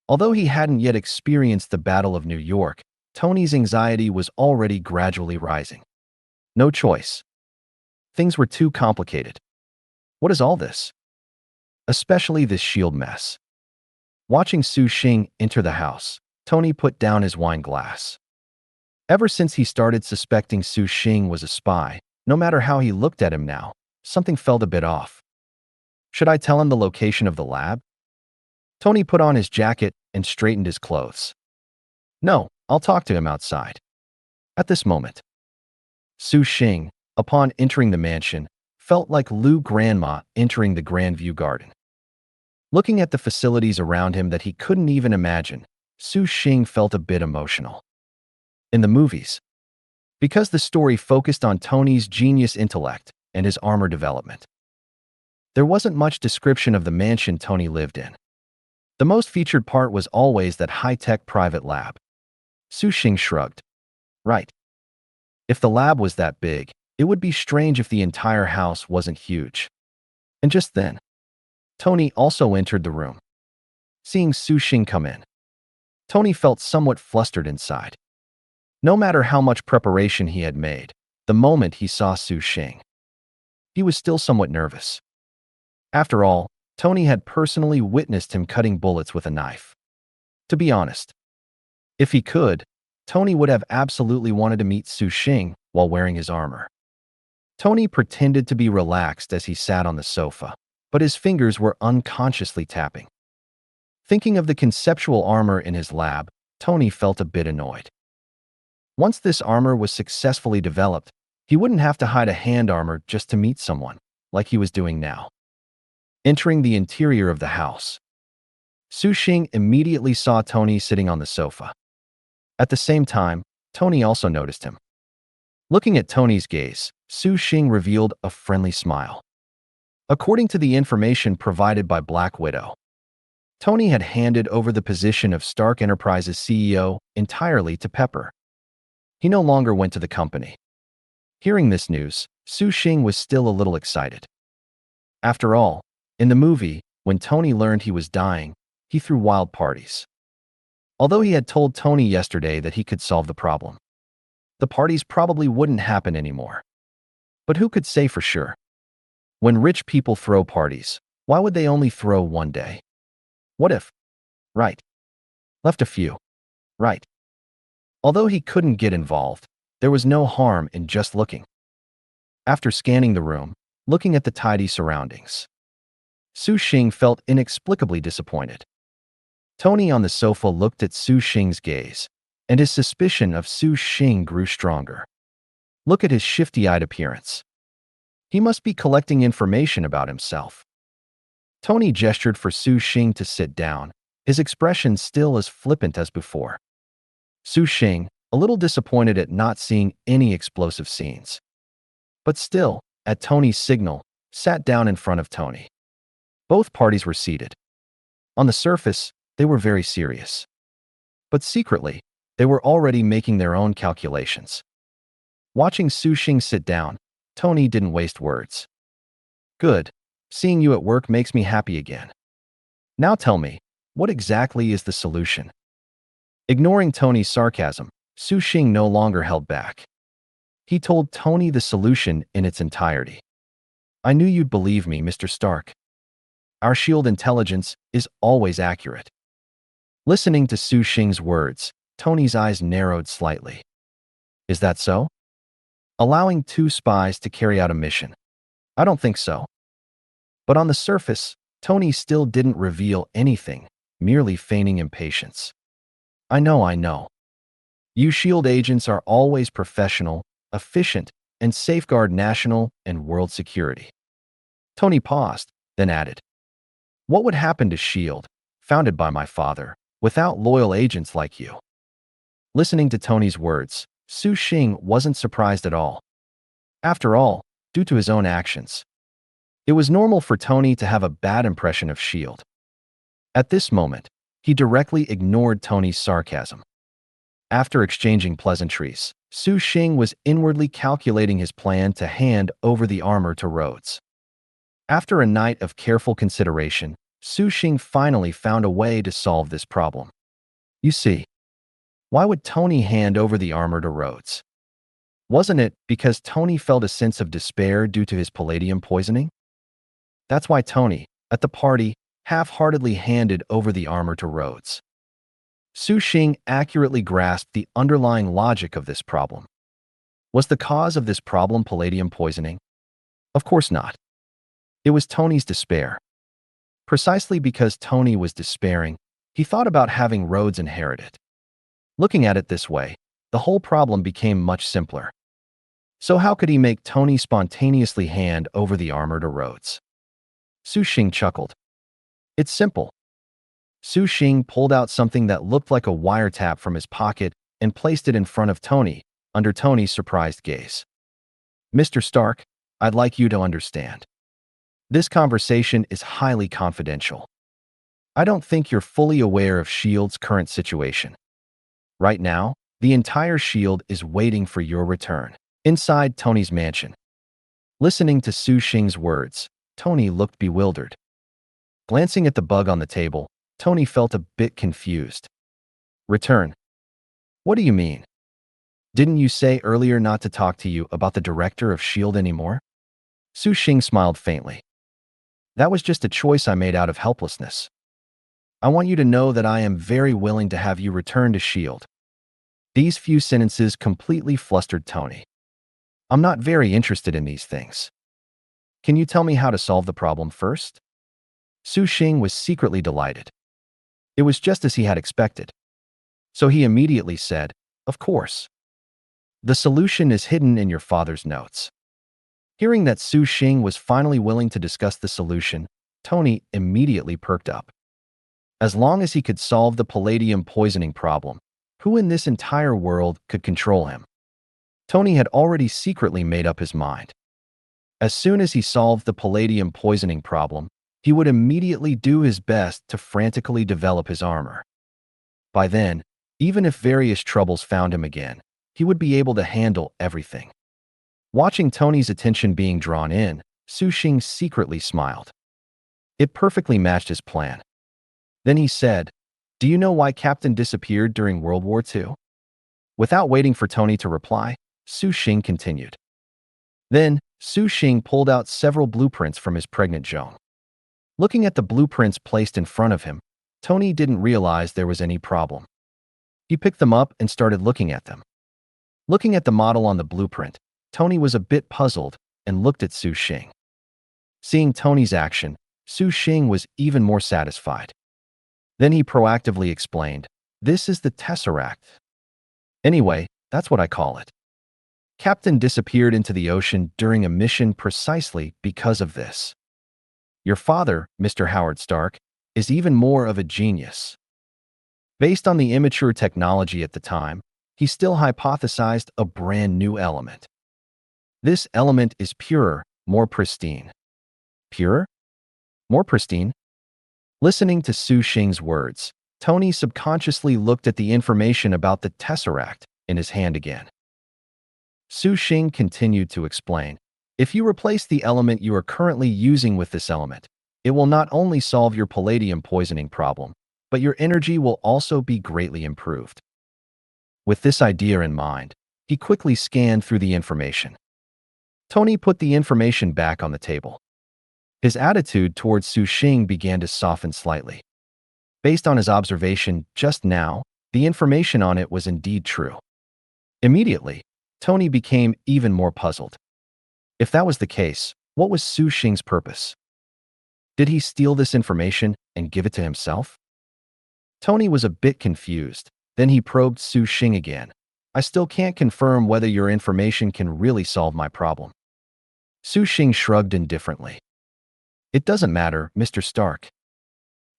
Although he hadn't yet experienced the Battle of New York, Tony's anxiety was already gradually rising. No choice. Things were too complicated. What is all this? Especially this S.H.I.E.L.D. mess. Watching Su Xing enter the house, Tony put down his wine glass. Ever since he started suspecting Su Xing was a spy, no matter how he looked at him now, something felt a bit off. Should I tell him the location of the lab? Tony put on his jacket and straightened his clothes. No, I'll talk to him outside. At this moment, Su Xing, upon entering the mansion, felt like Lu Grandma entering the Grandview Garden. Looking at the facilities around him that he couldn't even imagine, Su Xing felt a bit emotional. In the movies, because the story focused on Tony's genius intellect and his armor development, there wasn't much description of the mansion Tony lived in. The most featured part was always that high-tech private lab. Su Xing shrugged. Right. If the lab was that big, it would be strange if the entire house wasn't huge. And just then, Tony also entered the room. Seeing Su Xing come in, Tony felt somewhat flustered inside. No matter how much preparation he had made, the moment he saw Su Xing, he was still somewhat nervous. After all, Tony had personally witnessed him cutting bullets with a knife. To be honest, if he could, Tony would have absolutely wanted to meet Su Xing while wearing his armor. Tony pretended to be relaxed as he sat on the sofa, but his fingers were unconsciously tapping. Thinking of the conceptual armor in his lab, Tony felt a bit annoyed. Once this armor was successfully developed, he wouldn't have to hide a hand armor just to meet someone, like he was doing now. Entering the interior of the house, Su Xing immediately saw Tony sitting on the sofa. At the same time, Tony also noticed him. Looking at Tony's gaze, Su Xing revealed a friendly smile. According to the information provided by Black Widow, Tony had handed over the position of Stark Enterprises CEO entirely to Pepper. He no longer went to the company. Hearing this news, Su Xing was still a little excited. After all, in the movie, When Tony learned he was dying, he threw wild parties. Although he had told Tony yesterday that he could solve the problem, the parties probably wouldn't happen anymore. But who could say for sure? When rich people throw parties, why would they only throw one day? What if? Right. Left a few. Right. Although he couldn't get involved, there was no harm in just looking. After scanning the room, looking at the tidy surroundings, Su Xing felt inexplicably disappointed. Tony on the sofa looked at Su Xing's gaze, and his suspicion of Su Xing grew stronger. Look at his shifty-eyed appearance. He must be collecting information about himself. Tony gestured for Su Xing to sit down, his expression still as flippant as before. Su Xing, a little disappointed at not seeing any explosive scenes, but still, at Tony's signal, sat down in front of Tony. Both parties were seated. On the surface, they were very serious. But secretly, they were already making their own calculations. Watching Su Xing sit down, Tony didn't waste words. Good. Seeing you at work makes me happy again. Now tell me, what exactly is the solution? Ignoring Tony's sarcasm, Su Xing no longer held back. He told Tony the solution in its entirety. I knew you'd believe me, Mr. Stark. Our S.H.I.E.L.D. intelligence is always accurate. Listening to Su Xing's words, Tony's eyes narrowed slightly. Is that so? Allowing 2 spies to carry out a mission? I don't think so. But on the surface, Tony still didn't reveal anything, merely feigning impatience. I know. You S.H.I.E.L.D. agents are always professional, efficient, and safeguard national and world security. Tony paused, then added, what would happen to S.H.I.E.L.D., founded by my father, without loyal agents like you? Listening to Tony's words, Su Xing wasn't surprised at all. After all, due to his own actions, it was normal for Tony to have a bad impression of S.H.I.E.L.D. At this moment, he directly ignored Tony's sarcasm. After exchanging pleasantries, Su Xing was inwardly calculating his plan to hand over the armor to Rhodes. After a night of careful consideration, Su Xing finally found a way to solve this problem. You see, why would Tony hand over the armor to Rhodes? Wasn't it because Tony felt a sense of despair due to his palladium poisoning? That's why Tony, at the party, half-heartedly handed over the armor to Rhodes. Su Xing accurately grasped the underlying logic of this problem. Was the cause of this problem palladium poisoning? Of course not. It was Tony's despair. Precisely because Tony was despairing, he thought about having Rhodes inherit it. Looking at it this way, the whole problem became much simpler. So how could he make Tony spontaneously hand over the armor to Rhodes? Su Xing chuckled. It's simple. Su Xing pulled out something that looked like a wiretap from his pocket and placed it in front of Tony, under Tony's surprised gaze. Mr. Stark, I'd like you to understand. This conversation is highly confidential. I don't think you're fully aware of S.H.I.E.L.D.'s current situation. Right now, the entire S.H.I.E.L.D. is waiting for your return, inside Tony's mansion. Listening to Su Xing's words, Tony looked bewildered. Glancing at the bug on the table, Tony felt a bit confused. Return? What do you mean? Didn't you say earlier not to talk to you about the director of S.H.I.E.L.D. anymore? Su Xing smiled faintly. That was just a choice I made out of helplessness. I want you to know that I am very willing to have you return to S.H.I.E.L.D. These few sentences completely flustered Tony. I'm not very interested in these things. Can you tell me how to solve the problem first? Su Xing was secretly delighted. It was just as he had expected. So he immediately said, of course. The solution is hidden in your father's notes. Hearing that Su Xing was finally willing to discuss the solution, Tony immediately perked up. As long as he could solve the palladium poisoning problem, who in this entire world could control him? Tony had already secretly made up his mind. As soon as he solved the palladium poisoning problem, he would immediately do his best to frantically develop his armor. By then, even if various troubles found him again, he would be able to handle everything. Watching Tony's attention being drawn in, Su Xing secretly smiled. It perfectly matched his plan. Then he said, "Do you know why Captain disappeared during World War II?" Without waiting for Tony to reply, Su Xing continued. Then, Su Xing pulled out several blueprints from his pregnant zhong. Looking at the blueprints placed in front of him, Tony didn't realize there was any problem. He picked them up and started looking at them. Looking at the model on the blueprint, Tony was a bit puzzled and looked at Su Xing. Seeing Tony's action, Su Xing was even more satisfied. Then he proactively explained, "This is the Tesseract. Anyway, that's what I call it. Captain disappeared into the ocean during a mission precisely because of this. Your father, Mr. Howard Stark, is even more of a genius." Based on the immature technology at the time, he still hypothesized a brand new element. This element is purer, more pristine. Purer? More pristine? Listening to Su Xing's words, Tony subconsciously looked at the information about the Tesseract in his hand again. Su Xing continued to explain, "If you replace the element you are currently using with this element, it will not only solve your palladium poisoning problem, but your energy will also be greatly improved." With this idea in mind, he quickly scanned through the information. Tony put the information back on the table. His attitude towards Su Xing began to soften slightly. Based on his observation just now, the information on it was indeed true. Immediately, Tony became even more puzzled. If that was the case, what was Su Xing's purpose? Did he steal this information and give it to himself? Tony was a bit confused. Then he probed Su Xing again. "I still can't confirm whether your information can really solve my problem." Su Xing shrugged indifferently. "It doesn't matter, Mr. Stark.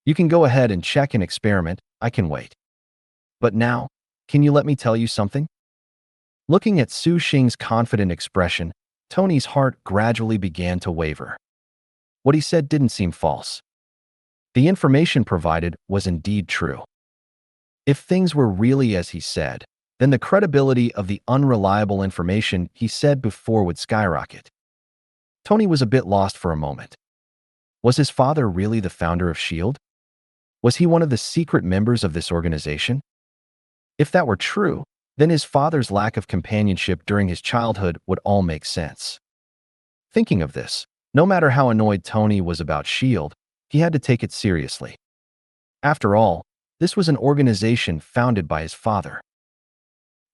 You can go ahead and check and experiment. I can wait. But now, can you let me tell you something?" Looking at Su Xing's confident expression, Tony's heart gradually began to waver. What he said didn't seem false. The information provided was indeed true. If things were really as he said, then the credibility of the unreliable information he said before would skyrocket. Tony was a bit lost for a moment. Was his father really the founder of S.H.I.E.L.D? Was he one of the secret members of this organization? If that were true, then his father's lack of companionship during his childhood would all make sense. Thinking of this, no matter how annoyed Tony was about S.H.I.E.L.D, he had to take it seriously. After all, this was an organization founded by his father.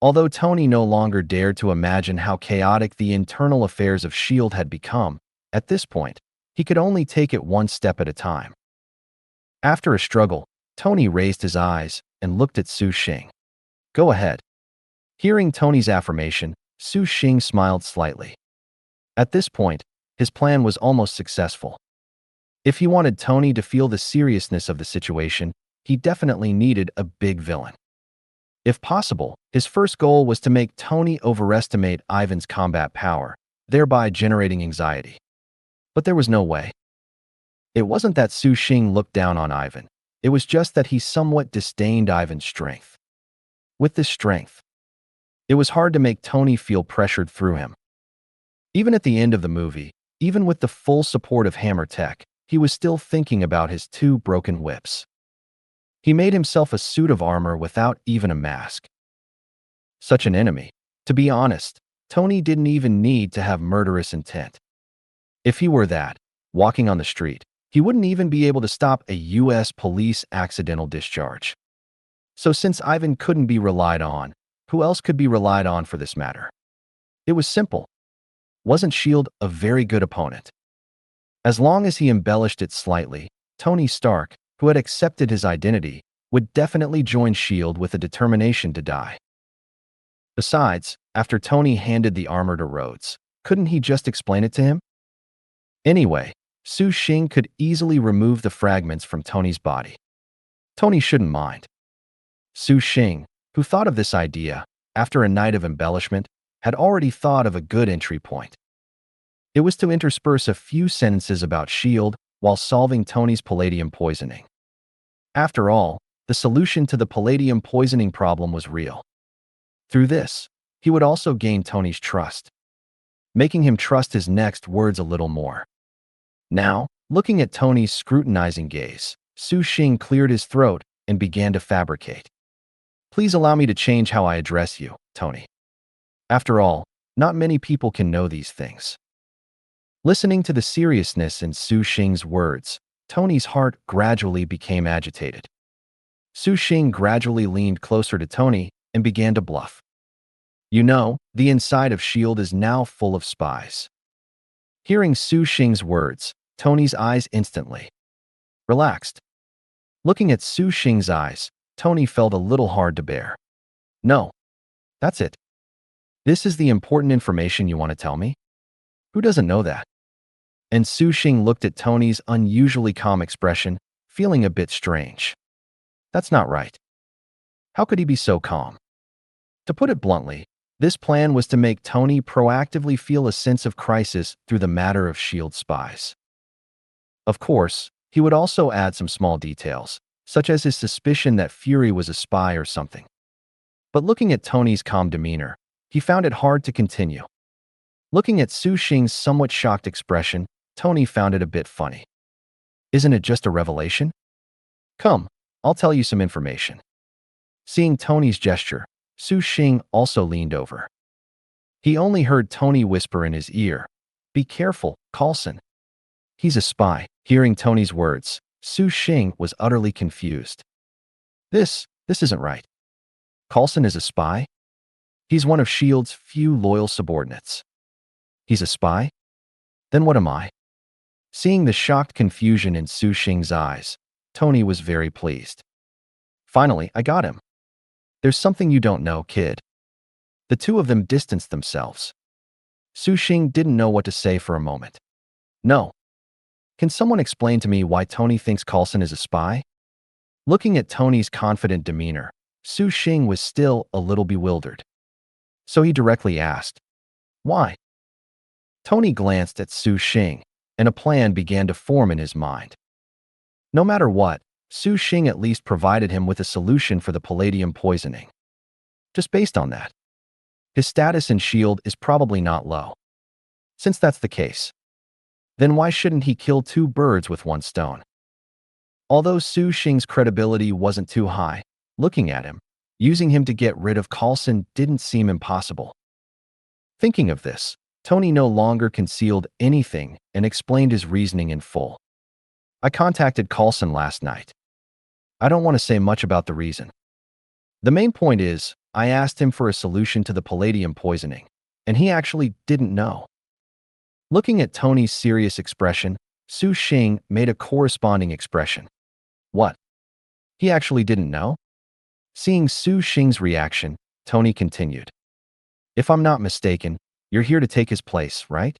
Although Tony no longer dared to imagine how chaotic the internal affairs of S.H.I.E.L.D had become, at this point, he could only take it one step at a time. After a struggle, Tony raised his eyes and looked at Su Xing. "Go ahead." Hearing Tony's affirmation, Su Xing smiled slightly. At this point, his plan was almost successful. If he wanted Tony to feel the seriousness of the situation, he definitely needed a big villain. If possible, his first goal was to make Tony overestimate Ivan's combat power, thereby generating anxiety. But there was no way. It wasn't that Su Xing looked down on Ivan. It was just that he somewhat disdained Ivan's strength. With this strength, it was hard to make Tony feel pressured through him. Even at the end of the movie, even with the full support of Hammer Tech, he was still thinking about his two broken whips. He made himself a suit of armor without even a mask. Such an enemy. To be honest, Tony didn't even need to have murderous intent. If he were that, walking on the street, he wouldn't even be able to stop a U.S. police accidental discharge. So since Ivan couldn't be relied on, who else could be relied on for this matter? It was simple. Wasn't S.H.I.E.L.D a very good opponent? As long as he embellished it slightly, Tony Stark, who had accepted his identity, would definitely join S.H.I.E.L.D with a determination to die. Besides, after Tony handed the armor to Rhodes, couldn't he just explain it to him? Anyway, Su Xing could easily remove the fragments from Tony's body. Tony shouldn't mind. Su Xing, who thought of this idea, after a night of embellishment, had already thought of a good entry point. It was to intersperse a few sentences about S.H.I.E.L.D while solving Tony's palladium poisoning. After all, the solution to the palladium poisoning problem was real. Through this, he would also gain Tony's trust, making him trust his next words a little more. Now, Looking at Tony's scrutinizing gaze, Su Xing cleared his throat and began to fabricate. Please allow me to change how I address you, Tony. After all, not many people can know these things. Listening to the seriousness in Su Xing's words, Tony's heart gradually became agitated. Su Xing gradually leaned closer to Tony and began to bluff. You know, the inside of S.H.I.E.L.D is now full of spies. Hearing Su Xing's words, Tony's eyes instantly relaxed. Looking at Su Xing's eyes, Tony felt a little hard to bear. No, that's it. This is the important information you want to tell me? Who doesn't know that? And Su Xing looked at Tony's unusually calm expression, feeling a bit strange. That's not right. How could he be so calm? To put it bluntly, this plan was to make Tony proactively feel a sense of crisis through the matter of S.H.I.E.L.D. spies. Of course, he would also add some small details, such as his suspicion that Fury was a spy or something. But looking at Tony's calm demeanor, he found it hard to continue. Looking at Su Xing's somewhat shocked expression, Tony found it a bit funny. Isn't it just a revelation? Come, I'll tell you some information. Seeing Tony's gesture, Su Xing also leaned over. He only heard Tony whisper in his ear, "Be careful, Coulson. He's a spy." Hearing Tony's words, Su Xing was utterly confused. This isn't right. Coulson is a spy? He's one of S.H.I.E.L.D's few loyal subordinates. He's a spy? Then what am I? Seeing the shocked confusion in Su Xing's eyes, Tony was very pleased. Finally, I got him. There's something you don't know, kid. The two of them distanced themselves. Su Xing didn't know what to say for a moment. No. Can someone explain to me why Tony thinks Coulson is a spy? Looking at Tony's confident demeanor, Su Xing was still a little bewildered. So he directly asked, "Why?" Tony glanced at Su Xing, and a plan began to form in his mind. No matter what, Su Xing at least provided him with a solution for the palladium poisoning. Just based on that, his status in S.H.I.E.L.D. is probably not low. Since that's the case, then why shouldn't he kill two birds with one stone? Although Su Xing's credibility wasn't too high, looking at him, using him to get rid of Coulson didn't seem impossible. Thinking of this, Tony no longer concealed anything and explained his reasoning in full. I contacted Coulson last night. I don't want to say much about the reason. The main point is, I asked him for a solution to the palladium poisoning, and he actually didn't know. Looking at Tony's serious expression, Su Xing made a corresponding expression. What? He actually didn't know? Seeing Su Xing's reaction, Tony continued. If I'm not mistaken, you're here to take his place, right?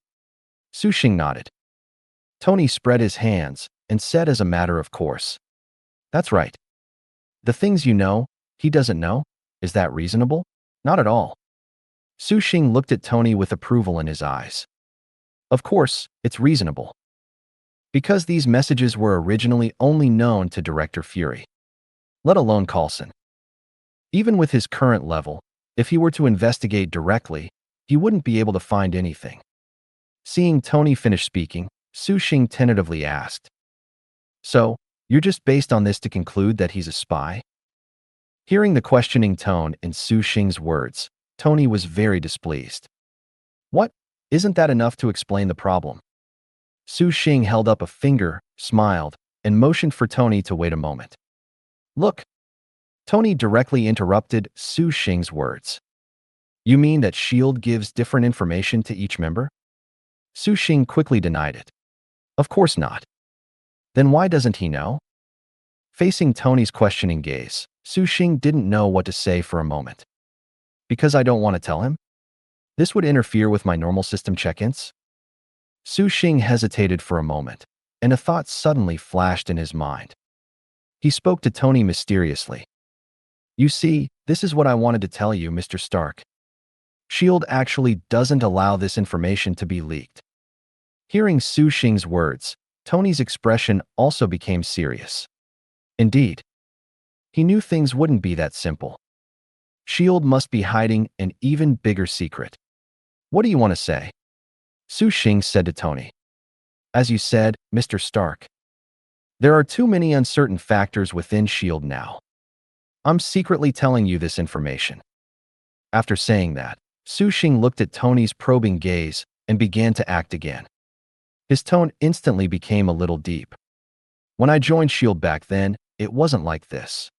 Su Xing nodded. Tony spread his hands and said as a matter of course. That's right. The things you know, he doesn't know? Is that reasonable? Not at all. Su Xing looked at Tony with approval in his eyes. Of course, it's reasonable. Because these messages were originally only known to Director Fury, let alone Coulson. Even with his current level, if he were to investigate directly, he wouldn't be able to find anything. Seeing Tony finish speaking, Su Xing tentatively asked, "So, you're just based on this to conclude that he's a spy?" Hearing the questioning tone in Su Xing's words, Tony was very displeased. What? Isn't that enough to explain the problem? Su Xing held up a finger, smiled, and motioned for Tony to wait a moment. Look. Tony directly interrupted Su Xing's words. You mean that S.H.I.E.L.D. gives different information to each member? Su Xing quickly denied it. Of course not. Then why doesn't he know? Facing Tony's questioning gaze, Su Xing didn't know what to say for a moment. Because I don't want to tell him? This would interfere with my normal system check-ins? Su Xing hesitated for a moment, and a thought suddenly flashed in his mind. He spoke to Tony mysteriously. You see, this is what I wanted to tell you, Mr. Stark. S.H.I.E.L.D. actually doesn't allow this information to be leaked. Hearing Su Xing's words, Tony's expression also became serious. Indeed. He knew things wouldn't be that simple. S.H.I.E.L.D. must be hiding an even bigger secret. What do you want to say? Su Xing said to Tony. As you said, Mr. Stark, there are too many uncertain factors within S.H.I.E.L.D. now. I'm secretly telling you this information. After saying that, Su Xing looked at Tony's probing gaze and began to act again. His tone instantly became a little deep. When I joined S.H.I.E.L.D. back then, it wasn't like this.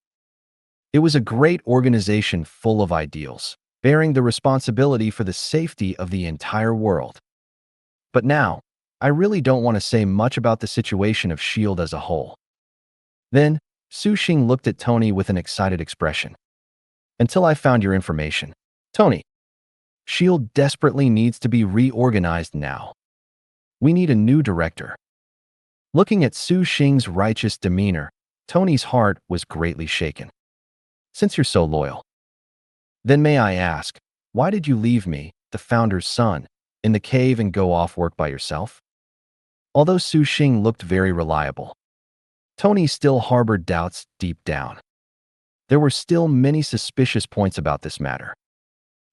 It was a great organization full of ideals, bearing the responsibility for the safety of the entire world. But now, I really don't want to say much about the situation of S.H.I.E.L.D. as a whole. Then, Su Xing looked at Tony with an excited expression. Until I found your information, Tony, S.H.I.E.L.D. desperately needs to be reorganized now. We need a new director. Looking at Su Xing's righteous demeanor, Tony's heart was greatly shaken. Since you're so loyal, then may I ask, why did you leave me, the founder's son, in the cave and go off work by yourself? Although Su Xing looked very reliable, Tony still harbored doubts deep down. There were still many suspicious points about this matter.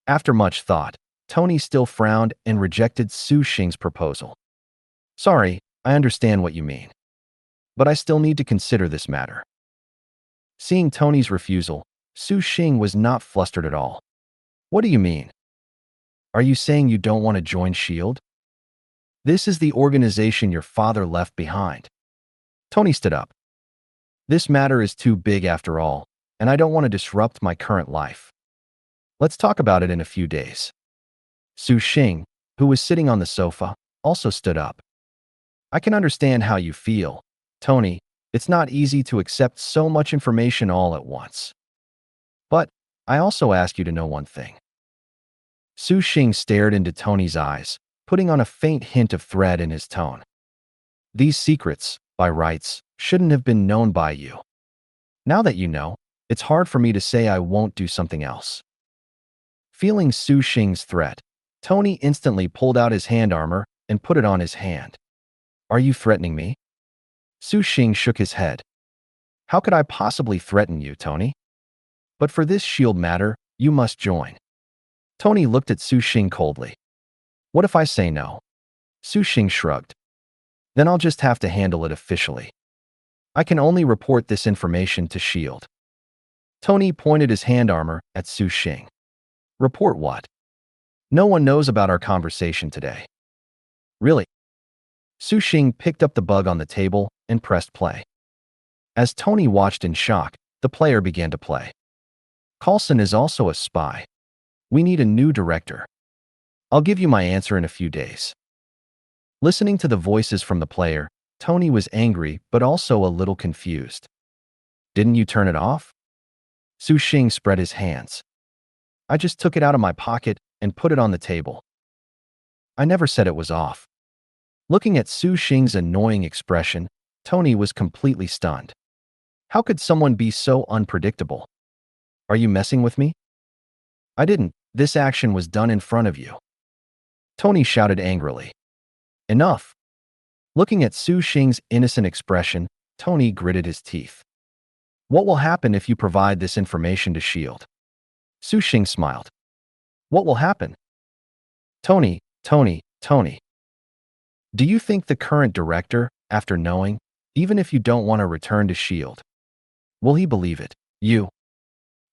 After much thought, Tony still frowned and rejected Su Xing's proposal. Sorry, I understand what you mean, but I still need to consider this matter. Seeing Tony's refusal, Su Xing was not flustered at all. What do you mean? Are you saying you don't want to join S.H.I.E.L.D.? This is the organization your father left behind. Tony stood up. This matter is too big after all, and I don't want to disrupt my current life. Let's talk about it in a few days. Su Xing, who was sitting on the sofa, also stood up. I can understand how you feel, Tony. It's not easy to accept so much information all at once. But I also ask you to know one thing. Su Xing stared into Tony's eyes, putting on a faint hint of threat in his tone. These secrets, by rights, shouldn't have been known by you. Now that you know, it's hard for me to say I won't do something else. Feeling Su Xing's threat, Tony instantly pulled out his hand armor and put it on his hand. Are you threatening me? Su Xing shook his head. How could I possibly threaten you, Tony? But for this S.H.I.E.L.D. matter, you must join. Tony looked at Su Xing coldly. What if I say no? Su Xing shrugged. Then I'll just have to handle it officially. I can only report this information to S.H.I.E.L.D. Tony pointed his hand armor at Su Xing. Report what? No one knows about our conversation today. Really? Su Xing picked up the bug on the table and pressed play. As Tony watched in shock, the player began to play. Carlson is also a spy. We need a new director. I'll give you my answer in a few days. Listening to the voices from the player, Tony was angry but also a little confused. Didn't you turn it off? Su Xing spread his hands. I just took it out of my pocket and put it on the table. I never said it was off. Looking at Su Xing's annoying expression, Tony was completely stunned. How could someone be so unpredictable? Are you messing with me? I didn't. This action was done in front of you. Tony shouted angrily. Enough. Looking at Su Xing's innocent expression, Tony gritted his teeth. What will happen if you provide this information to S.H.I.E.L.D.? Su Xing smiled. What will happen? Tony. Do you think the current director, after knowing, even if you don't want to return to S.H.I.E.L.D., will he believe it? You.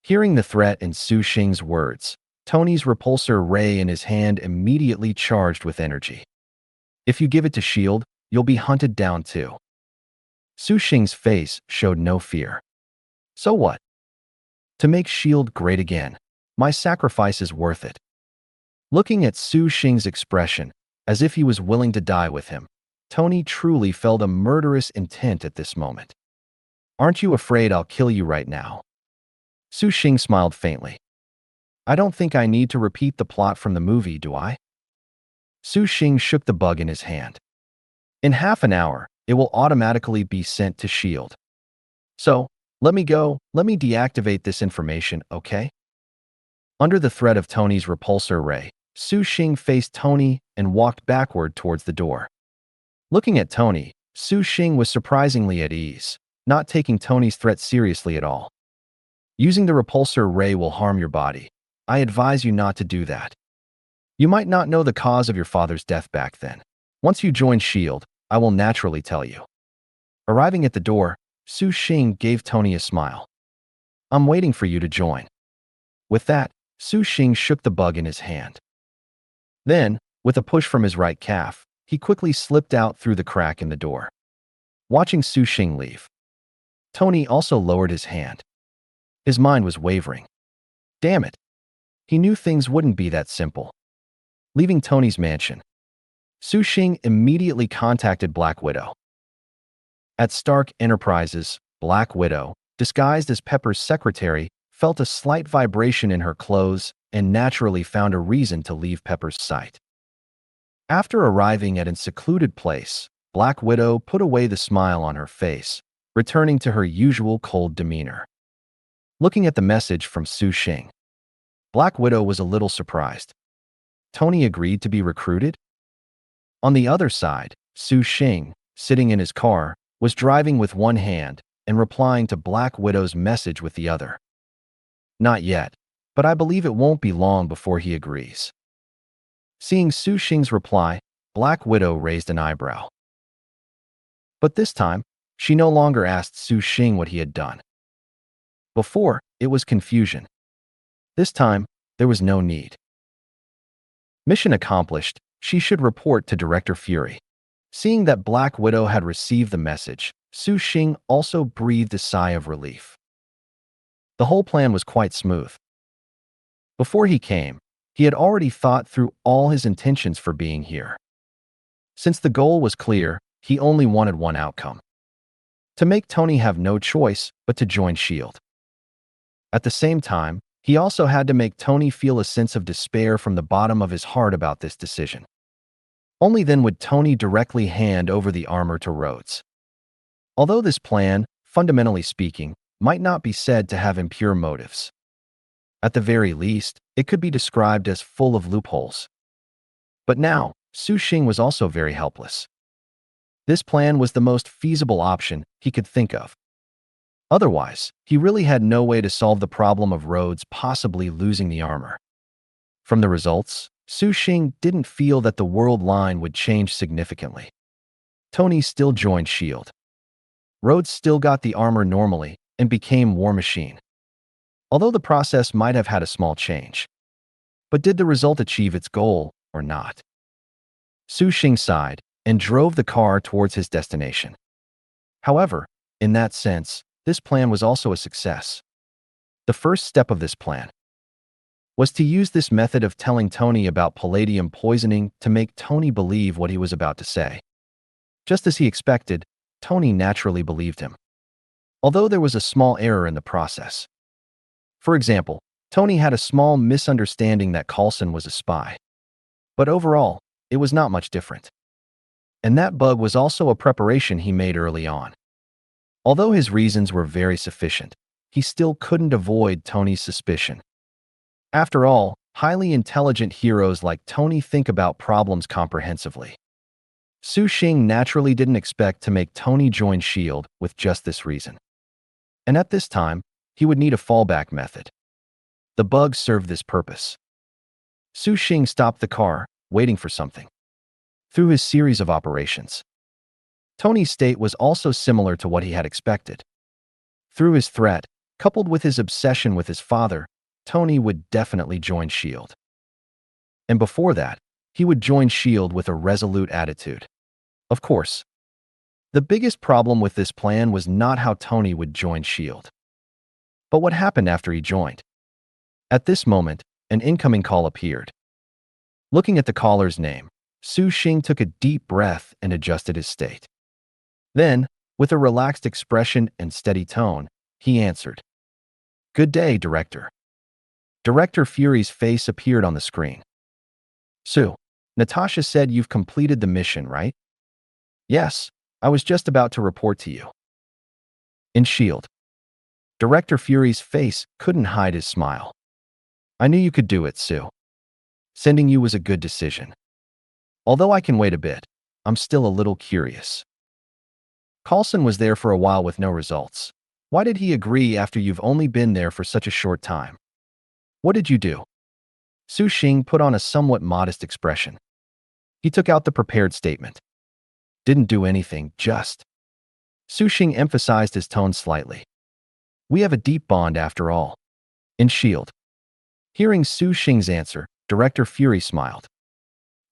Hearing the threat in Su Xing's words, Tony's repulsor ray in his hand immediately charged with energy. If you give it to S.H.I.E.L.D., you'll be hunted down too. Su Xing's face showed no fear. So what? To make S.H.I.E.L.D. great again, my sacrifice is worth it. Looking at Su Xing's expression, as if he was willing to die with him, Tony truly felt a murderous intent at this moment. Aren't you afraid I'll kill you right now? Su Xing smiled faintly. I don't think I need to repeat the plot from the movie, do I? Su Xing shook the bug in his hand. In half an hour, it will automatically be sent to S.H.I.E.L.D. So, let me deactivate this information, okay? Under the threat of Tony's repulsor ray, Su Xing faced Tony and walked backward towards the door. Looking at Tony, Su Xing was surprisingly at ease, not taking Tony's threat seriously at all. Using the repulsor ray will harm your body. I advise you not to do that. You might not know the cause of your father's death back then. Once you join S.H.I.E.L.D., I will naturally tell you. Arriving at the door, Su Xing gave Tony a smile. I'm waiting for you to join. With that, Su Xing shook the bug in his hand. Then, with a push from his right calf, he quickly slipped out through the crack in the door. Watching Su Xing leave, Tony also lowered his hand. His mind was wavering. Damn it. He knew things wouldn't be that simple. Leaving Tony's mansion, Su Xing immediately contacted Black Widow. At Stark Enterprises, Black Widow, disguised as Pepper's secretary, felt a slight vibration in her clothes and naturally found a reason to leave Pepper's sight. After arriving at a secluded place, Black Widow put away the smile on her face, returning to her usual cold demeanor. Looking at the message from Su Xing, Black Widow was a little surprised. Tony agreed to be recruited? On the other side, Su Xing, sitting in his car, was driving with one hand and replying to Black Widow's message with the other. Not yet, but I believe it won't be long before he agrees. Seeing Su Xing's reply, Black Widow raised an eyebrow. But this time, she no longer asked Su Xing what he had done. Before, it was confusion. This time, there was no need. Mission accomplished, she should report to Director Fury. Seeing that Black Widow had received the message, Su Xing also breathed a sigh of relief. The whole plan was quite smooth. Before he came, he had already thought through all his intentions for being here. Since the goal was clear, he only wanted one outcome: to make Tony have no choice but to join S.H.I.E.L.D. At the same time, he also had to make Tony feel a sense of despair from the bottom of his heart about this decision. Only then would Tony directly hand over the armor to Rhodes. Although this plan, fundamentally speaking, might not be said to have impure motives, at the very least, it could be described as full of loopholes. But now, Su Xing was also very helpless. This plan was the most feasible option he could think of. Otherwise, he really had no way to solve the problem of Rhodes possibly losing the armor. From the results, Su Xing didn't feel that the world line would change significantly. Tony still joined S.H.I.E.L.D. Rhodes still got the armor normally and became War Machine. Although the process might have had a small change. But did the result achieve its goal or not? Su Xing sighed and drove the car towards his destination. However, in that sense, this plan was also a success. The first step of this plan was to use this method of telling Tony about palladium poisoning to make Tony believe what he was about to say. Just as he expected, Tony naturally believed him, although there was a small error in the process. For example, Tony had a small misunderstanding that Coulson was a spy. But overall, it was not much different. And that bug was also a preparation he made early on. Although his reasons were very sufficient, he still couldn't avoid Tony's suspicion. After all, highly intelligent heroes like Tony think about problems comprehensively. Su Xing naturally didn't expect to make Tony join S.H.I.E.L.D. with just this reason. And at this time, he would need a fallback method. The bug served this purpose. Su Xing stopped the car, waiting for something. Through his series of operations, Tony's state was also similar to what he had expected. Through his threat, coupled with his obsession with his father, Tony would definitely join S.H.I.E.L.D. And before that, he would join S.H.I.E.L.D. with a resolute attitude. Of course, the biggest problem with this plan was not how Tony would join S.H.I.E.L.D., but what happened after he joined. At this moment, an incoming call appeared. Looking at the caller's name, Su Xing took a deep breath and adjusted his state. Then, with a relaxed expression and steady tone, he answered. "Good day, Director." Director Fury's face appeared on the screen. "Su, Natasha said you've completed the mission, right?" "Yes, I was just about to report to you." In S.H.I.E.L.D. Director Fury's face couldn't hide his smile. "I knew you could do it, Su. Sending you was a good decision. Although I can wait a bit, I'm still a little curious. Coulson was there for a while with no results. Why did he agree after you've only been there for such a short time? What did you do?" Su Xing put on a somewhat modest expression. He took out the prepared statement. Didn't do anything, just. Su Xing emphasized his tone slightly. We have a deep bond after all. In S.H.I.E.L.D. Hearing Su Xing's answer, Director Fury smiled.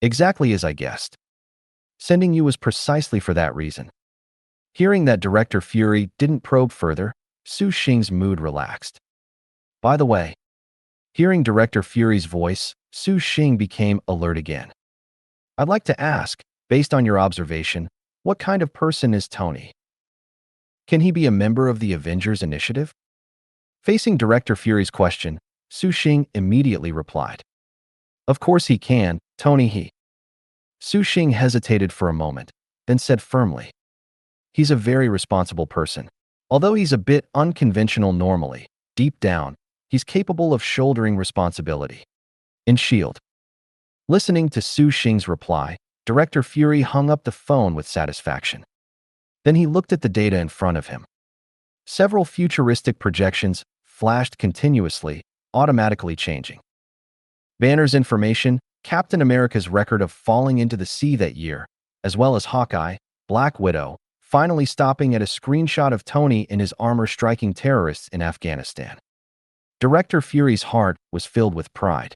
Exactly as I guessed. Sending you was precisely for that reason. Hearing that Director Fury didn't probe further, Su Xing's mood relaxed. By the way, hearing Director Fury's voice, Su Xing became alert again. I'd like to ask, based on your observation, what kind of person is Tony? Can he be a member of the Avengers Initiative? Facing Director Fury's question, Su Xing immediately replied. Of course he can, Tony he. Su Xing hesitated for a moment, then said firmly. He's a very responsible person. Although he's a bit unconventional normally, deep down, he's capable of shouldering responsibility. In S.H.I.E.L.D. Listening to Su Xing's reply, Director Fury hung up the phone with satisfaction. Then he looked at the data in front of him. Several futuristic projections flashed continuously, automatically changing. Banner's information, Captain America's record of falling into the sea that year, as well as Hawkeye, Black Widow, finally stopping at a screenshot of Tony in his armor striking terrorists in Afghanistan. Director Fury's heart was filled with pride.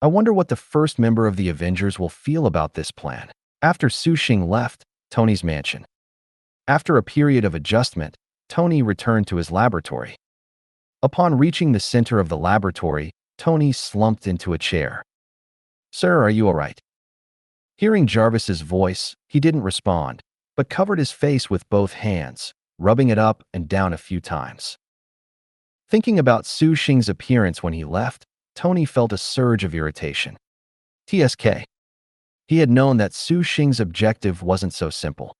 I wonder what the first member of the Avengers will feel about this plan. After Su Xing left Tony's mansion. After a period of adjustment, Tony returned to his laboratory. Upon reaching the center of the laboratory, Tony slumped into a chair. Sir, are you all right? Hearing Jarvis's voice, he didn't respond, but covered his face with both hands, rubbing it up and down a few times. Thinking about Su Xing's appearance when he left, Tony felt a surge of irritation. TSK. He had known that Su Xing's objective wasn't so simple.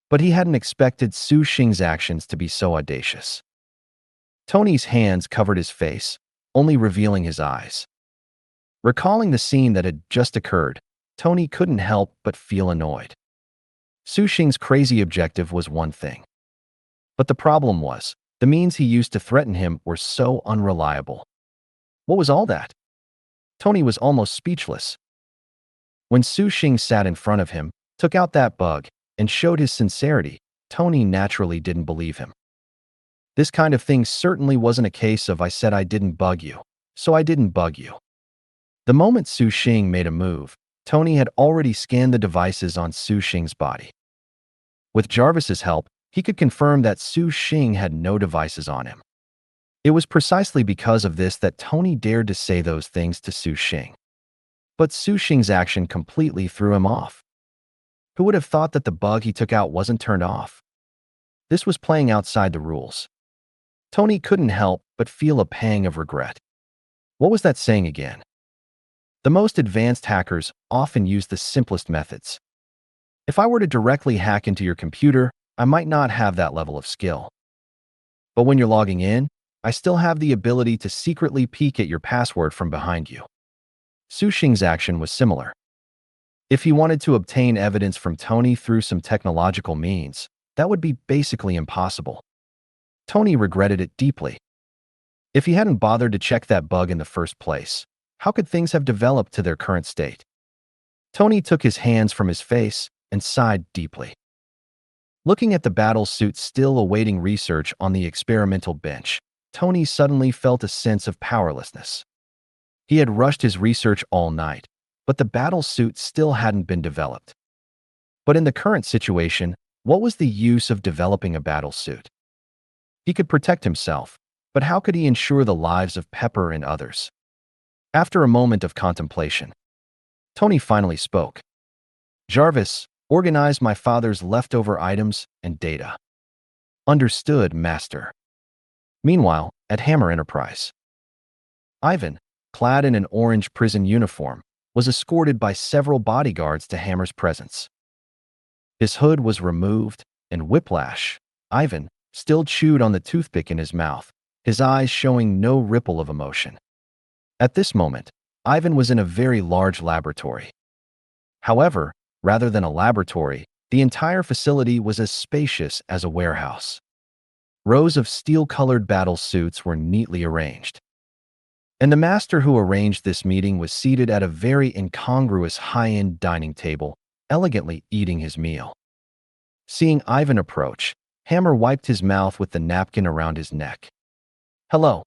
But he hadn't expected Su Xing's actions to be so audacious. Tony's hands covered his face, only revealing his eyes. Recalling the scene that had just occurred, Tony couldn't help but feel annoyed. Su Xing's crazy objective was one thing. But the problem was, the means he used to threaten him were so unreliable. What was all that? Tony was almost speechless. When Su Xing sat in front of him, took out that bug, and showed his sincerity, Tony naturally didn't believe him. This kind of thing certainly wasn't a case of I said I didn't bug you, so I didn't bug you. The moment Su Xing made a move, Tony had already scanned the devices on Su Xing's body. With Jarvis's help, he could confirm that Su Xing had no devices on him. It was precisely because of this that Tony dared to say those things to Su Xing. But Su Xing's action completely threw him off. Who would have thought that the bug he took out wasn't turned off? This was playing outside the rules. Tony couldn't help but feel a pang of regret. What was that saying again? The most advanced hackers often use the simplest methods. If I were to directly hack into your computer, I might not have that level of skill. But when you're logging in, I still have the ability to secretly peek at your password from behind you. Su Xing's action was similar. If he wanted to obtain evidence from Tony through some technological means, that would be basically impossible. Tony regretted it deeply. If he hadn't bothered to check that bug in the first place, how could things have developed to their current state? Tony took his hands from his face and sighed deeply. Looking at the battle suit still awaiting research on the experimental bench, Tony suddenly felt a sense of powerlessness. He had rushed his research all night, but the battle suit still hadn't been developed. But in the current situation, what was the use of developing a battle suit? He could protect himself, but how could he ensure the lives of Pepper and others? After a moment of contemplation, Tony finally spoke. Jarvis, organize my father's leftover items and data. Understood, Master. Meanwhile, at Hammer Enterprise, Ivan, clad in an orange prison uniform, was escorted by several bodyguards to Hammer's presence. His hood was removed, and Whiplash, Ivan, still chewed on the toothpick in his mouth, his eyes showing no ripple of emotion. At this moment, Ivan was in a very large laboratory. However, rather than a laboratory, the entire facility was as spacious as a warehouse. Rows of steel-colored battle suits were neatly arranged. And the master who arranged this meeting was seated at a very incongruous high-end dining table, elegantly eating his meal. Seeing Ivan approach, Hammer wiped his mouth with the napkin around his neck. "Hello."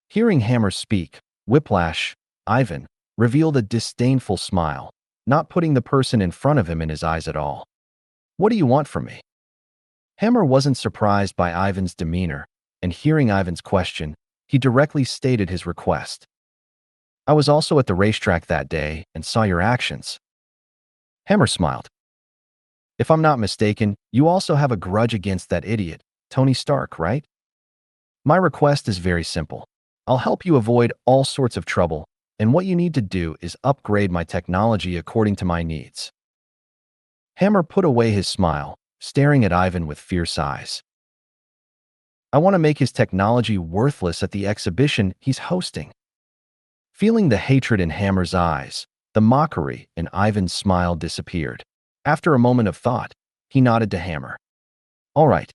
Hearing Hammer speak, Whiplash, Ivan, revealed a disdainful smile, not putting the person in front of him in his eyes at all. "What do you want from me?" Hammer wasn't surprised by Ivan's demeanor, and hearing Ivan's question, he directly stated his request. "I was also at the racetrack that day and saw your actions." Hammer smiled. "If I'm not mistaken, you also have a grudge against that idiot, Tony Stark, right? My request is very simple. I'll help you avoid all sorts of trouble, and what you need to do is upgrade my technology according to my needs." Hammer put away his smile, staring at Ivan with fierce eyes. "I want to make his technology worthless at the exhibition he's hosting." Feeling the hatred in Hammer's eyes, the mockery in Ivan's smile disappeared. After a moment of thought, he nodded to Hammer. "All right."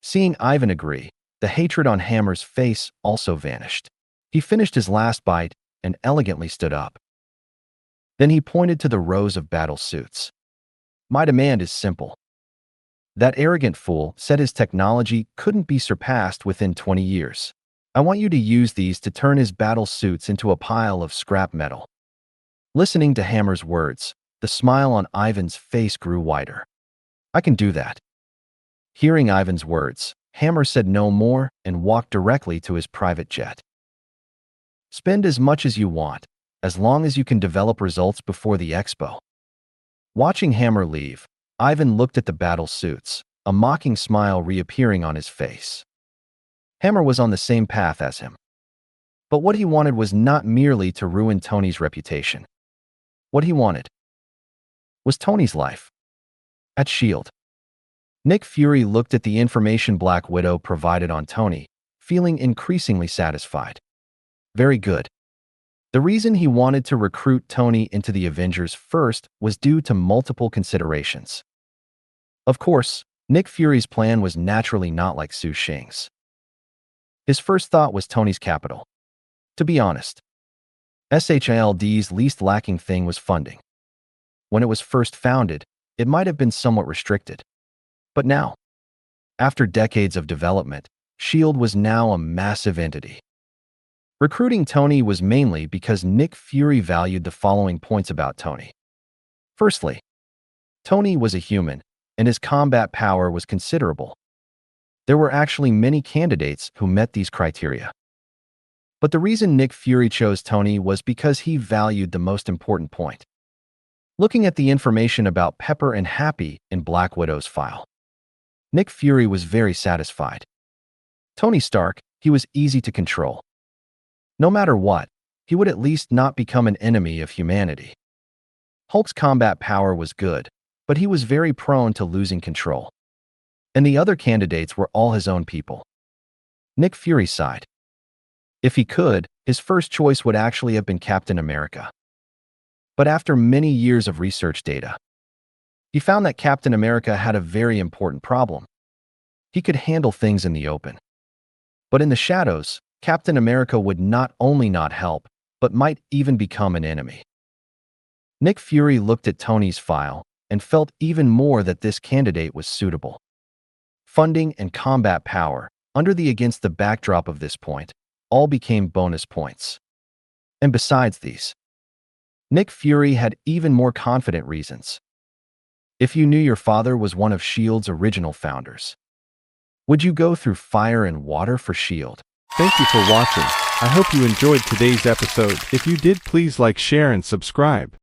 Seeing Ivan agree, the hatred on Hammer's face also vanished. He finished his last bite and elegantly stood up. Then he pointed to the rows of battle suits. "My demand is simple. That arrogant fool said his technology couldn't be surpassed within 20 years. I want you to use these to turn his battle suits into a pile of scrap metal." Listening to Hammer's words, the smile on Ivan's face grew wider. "I can do that." Hearing Ivan's words, Hammer said no more and walked directly to his private jet. "Spend as much as you want, as long as you can develop results before the expo." Watching Hammer leave, Ivan looked at the battle suits, a mocking smile reappearing on his face. Hammer was on the same path as him. But what he wanted was not merely to ruin Tony's reputation. What he wanted was Tony's life. At S.H.I.E.L.D. Nick Fury looked at the information Black Widow provided on Tony, feeling increasingly satisfied. Very good. The reason he wanted to recruit Tony into the Avengers first was due to multiple considerations. Of course, Nick Fury's plan was naturally not like Su Xing's. His first thought was Tony's capital. To be honest, S.H.I.E.L.D's least lacking thing was funding. When it was first founded, it might have been somewhat restricted. But now, after decades of development, S.H.I.E.L.D. was now a massive entity. Recruiting Tony was mainly because Nick Fury valued the following points about Tony. Firstly, Tony was a human, and his combat power was considerable. There were actually many candidates who met these criteria. But the reason Nick Fury chose Tony was because he valued the most important point. Looking at the information about Pepper and Happy in Black Widow's file, Nick Fury was very satisfied. Tony Stark, he was easy to control. No matter what, he would at least not become an enemy of humanity. Hulk's combat power was good, but he was very prone to losing control. And the other candidates were all his own people. Nick Fury sighed. If he could, his first choice would actually have been Captain America. But after many years of research data, he found that Captain America had a very important problem. He could handle things in the open. But in the shadows, Captain America would not only not help, but might even become an enemy. Nick Fury looked at Tony's file and felt even more that this candidate was suitable. Funding and combat power, against the backdrop of this point, all became bonus points. And besides these, Nick Fury had even more confident reasons. If you knew your father was one of S.H.I.E.L.D's original founders, would you go through fire and water for S.H.I.E.L.D.? Thank you for watching. I hope you enjoyed today's episode. If you did, please like, share, and subscribe.